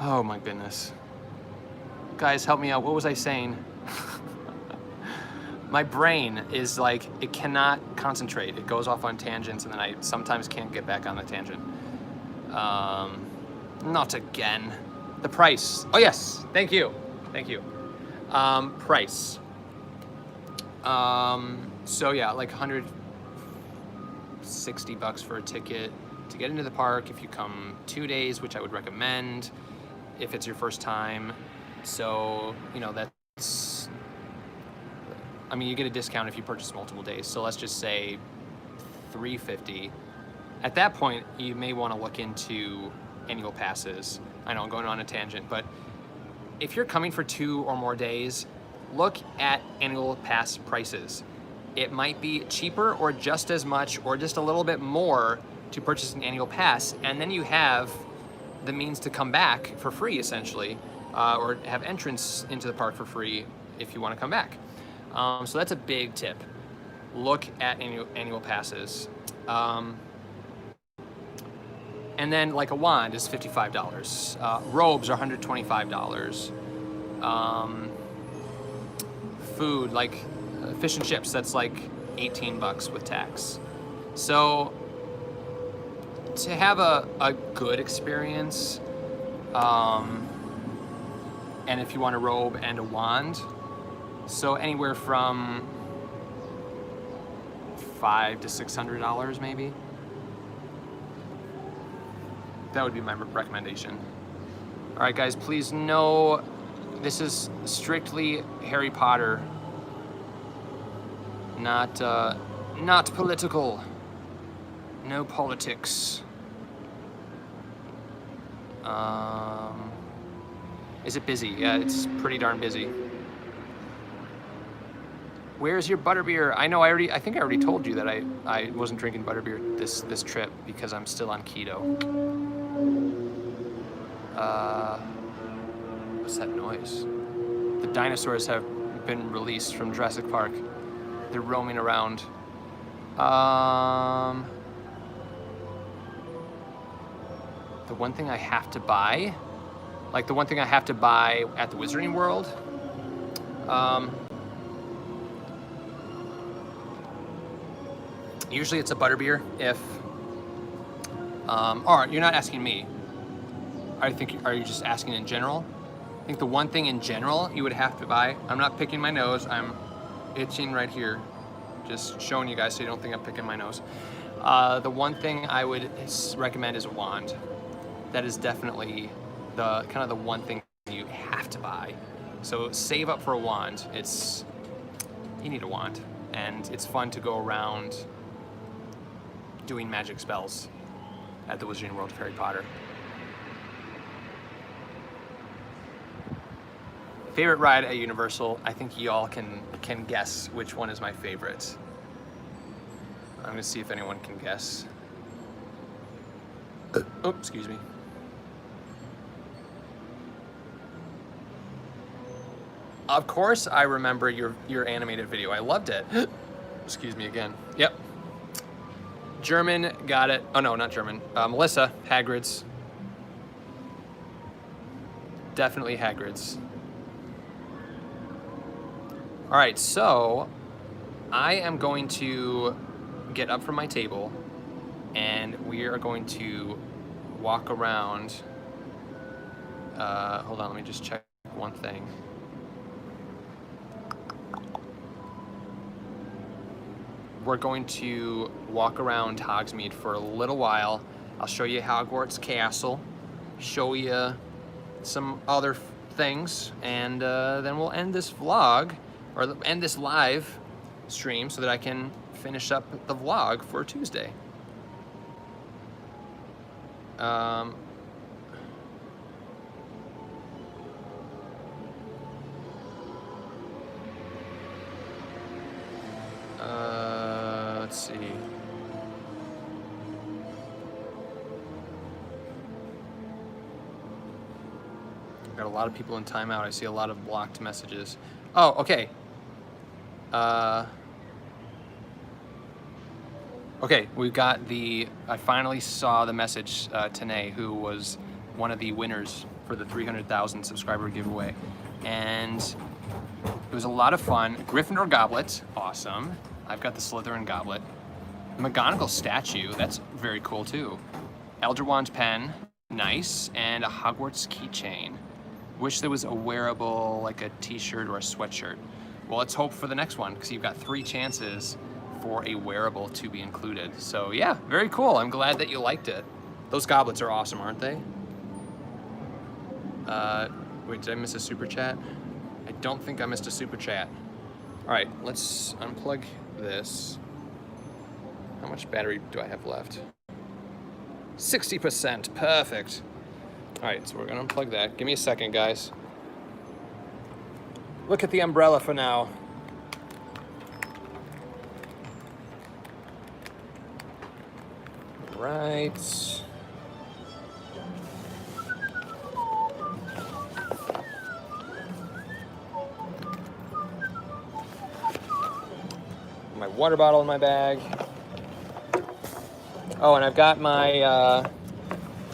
Speaker 1: Oh my goodness. Guys, help me out. What was I saying? My brain is like, it cannot concentrate. It goes off on tangents and then I sometimes can't get back on the tangent. Not again. The price. Oh yes, thank you. Thank you. Price. So yeah, like 160 bucks for a ticket to get into the park if you come 2 days, which I would recommend if it's your first time. So, you know, that's, I mean, you get a discount if you purchase multiple days. So let's just say $350. At that point, you may want to look into annual passes. I know I'm going on a tangent, but if you're coming for 2 or more days, look at annual pass prices. It might be cheaper or just as much or just a little bit more to purchase an annual pass, and then you have the means to come back for free, essentially, or have entrance into the park for free if you want to come back. So that's a big tip. Look at annual passes. And then like a wand is $55. Robes are $125. Food, like fish and chips, that's like 18 bucks with tax. So to have a good experience, and if you want a robe and a wand, so anywhere from $500 to $600 maybe. That would be my recommendation. All right, guys, please know this is strictly Harry Potter, not political. No politics. Is it busy? Yeah, it's pretty darn busy. Where's your butterbeer? I know I think I already told you that I wasn't drinking butterbeer this trip because I'm still on keto. What's that noise? The dinosaurs have been released from Jurassic Park. They're roaming around. The one thing I have to buy, like the one thing I have to buy at the Wizarding World, usually it's a butterbeer. If, or you're not asking me. Are you just asking in general? I think the one thing in general you would have to buy, I'm not picking my nose, I'm itching right here. Just showing you guys so you don't think I'm picking my nose. The one thing I would recommend is a wand. That is definitely the kind of the one thing you have to buy. So save up for a wand. You need a wand, and it's fun to go around doing magic spells at the Wizarding World of Harry Potter. Favorite ride at Universal? I think y'all can guess which one is my favorite. I'm gonna see if anyone can guess. Oh, excuse me. Of course I remember your animated video. I loved it. Excuse me again. Yep. German, got it. Oh no, not German. Melissa, Hagrid's. Definitely Hagrid's. All right, so I am going to get up from my table and we are going to walk around. Hold on, let me just check one thing. We're going to walk around Hogsmeade for a little while. I'll show you Hogwarts Castle, show you some other things, and then we'll end this vlog, or end this live stream so that I can finish up the vlog for Tuesday. Let's see. Got a lot of people in timeout. I see a lot of blocked messages. Oh, okay. Okay, we've got the, I finally saw the message, Tanae, who was one of the winners for the 300,000 subscriber giveaway. And it was a lot of fun. Gryffindor goblet, awesome. I've got the Slytherin goblet. McGonagall statue, that's very cool too. Elder Wand pen, nice. And a Hogwarts keychain. Wish there was a wearable, like a t-shirt or a sweatshirt. Well, let's hope for the next one, because you've got 3 chances for a wearable to be included. So yeah, very cool. I'm glad that you liked it. Those goblets are awesome, aren't they? Wait, did I miss a super chat? I don't think I missed a super chat. All right, let's unplug this. How much battery do I have left? 60%, perfect. All right, so we're gonna unplug that. Give me a second, guys. Look at the umbrella for now. Right. My water bottle in my bag. Oh, and I've got my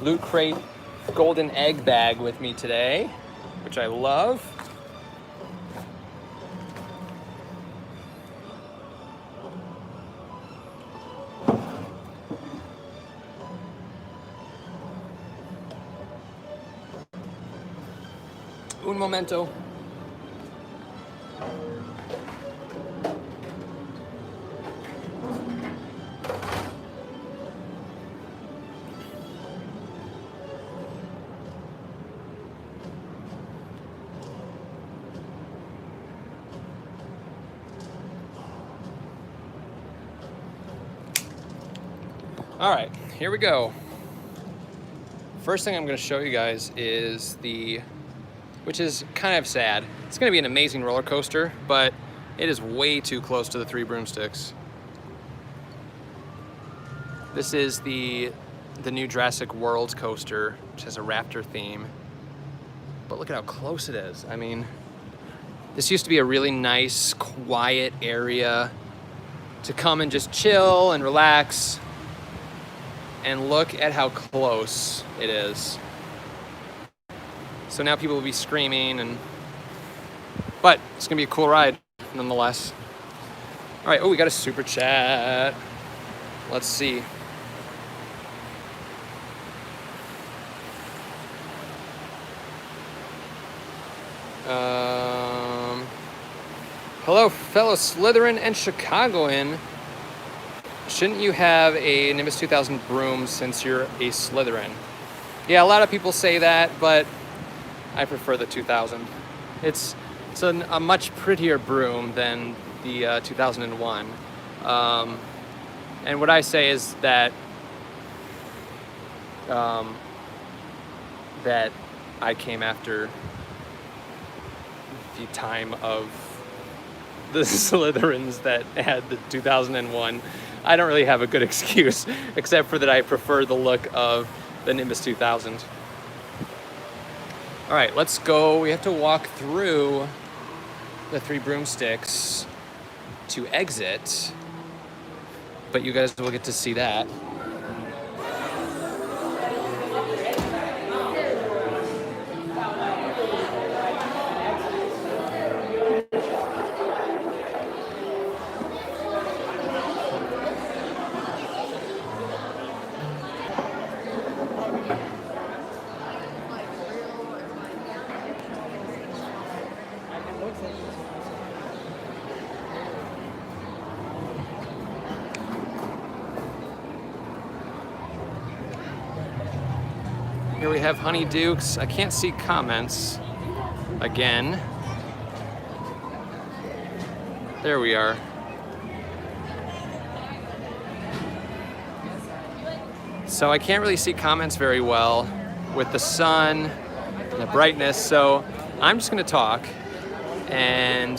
Speaker 1: Loot Crate golden egg bag with me today, which I love. Un momento. All right, here we go. First thing I'm going to show you guys is which is kind of sad. It's going to be an amazing roller coaster, but it is way too close to the Three Broomsticks. This is the new Jurassic World coaster, which has a raptor theme. But look at how close it is. I mean, this used to be a really nice, quiet area to come and just chill and relax. And look at how close it is. So now people will be screaming, but it's gonna be a cool ride nonetheless. All right, oh, we got a super chat. Let's see. Hello, fellow Slytherin and Chicagoan. Shouldn't you have a Nimbus 2000 broom since you're a Slytherin? Yeah, a lot of people say that, but I prefer the 2000. It's a much prettier broom than the 2001. And what I say is that that I came after the time of the Slytherins that had the 2001. I don't really have a good excuse, except for that I prefer the look of the Nimbus 2000. All right, let's go. We have to walk through the Three Broomsticks to exit, but you guys will get to see that. Here we have Honeydukes. I can't see comments again. There we are. So I can't really see comments very well with the sun and the brightness, so I'm just gonna talk and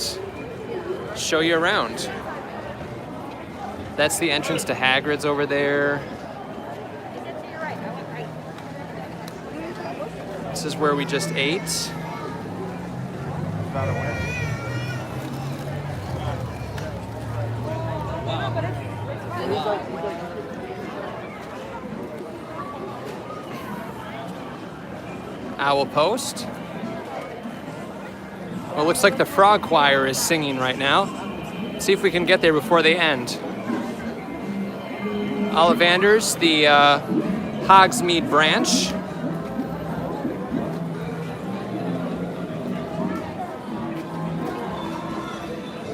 Speaker 1: show you around. That's the entrance to Hagrid's over there. This is where we just ate. Owl Post. Well, it looks like the Frog Choir is singing right now. Let's see if we can get there before they end. Ollivanders, the Hogsmeade branch.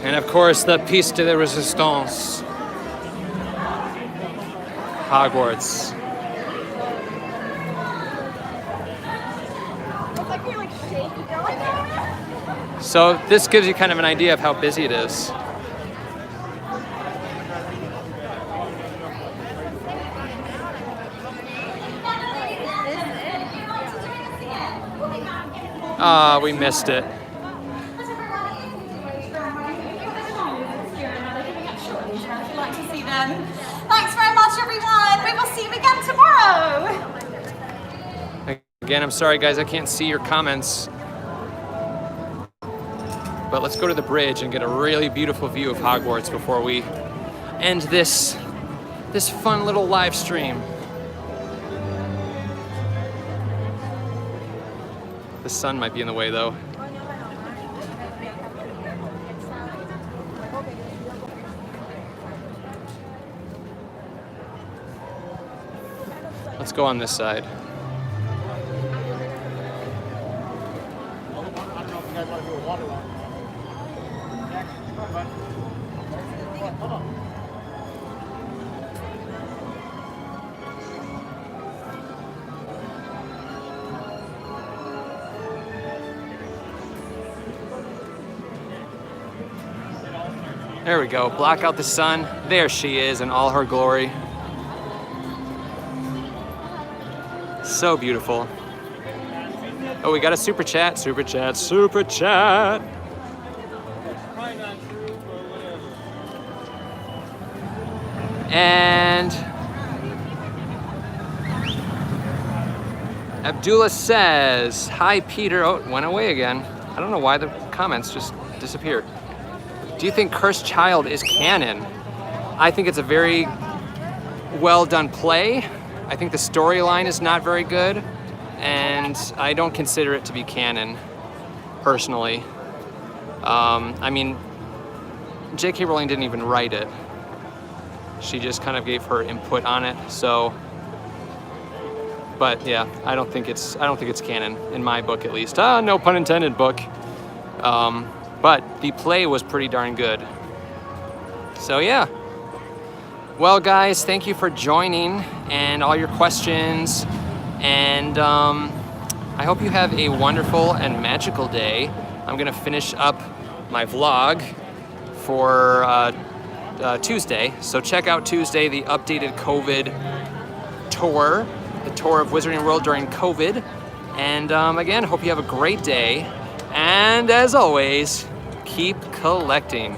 Speaker 1: And of course, the piece de la resistance, Hogwarts. So this gives you kind of an idea of how busy it is. Ah, we missed it.
Speaker 2: Thanks very much, everyone. We will see you again tomorrow.
Speaker 1: Again, I'm sorry, guys, I can't see your comments. But let's go to the bridge and get a really beautiful view of Hogwarts before we end this fun little live stream. The sun might be in the way, though. Let's go on this side. There we go, block out the sun. There she is in all her glory. So beautiful. Oh, we got a super chat, super chat, super chat. And Abdullah says, hi Peter. Oh, it went away again. I don't know why the comments just disappeared. Do you think Cursed Child is canon? I think it's a very well done play. I think the storyline is not very good, and I don't consider it to be canon, personally. I mean, J.K. Rowling didn't even write it. She just kind of gave her input on it, so. But yeah, I don't think it's canon, in my book at least. No pun intended, book. But the play was pretty darn good. So yeah. Well, guys, thank you for joining and all your questions. And I hope you have a wonderful and magical day. I'm gonna finish up my vlog for Tuesday. So check out Tuesday, the updated COVID tour, the tour of Wizarding World during COVID. And again, hope you have a great day. And as always, keep collecting.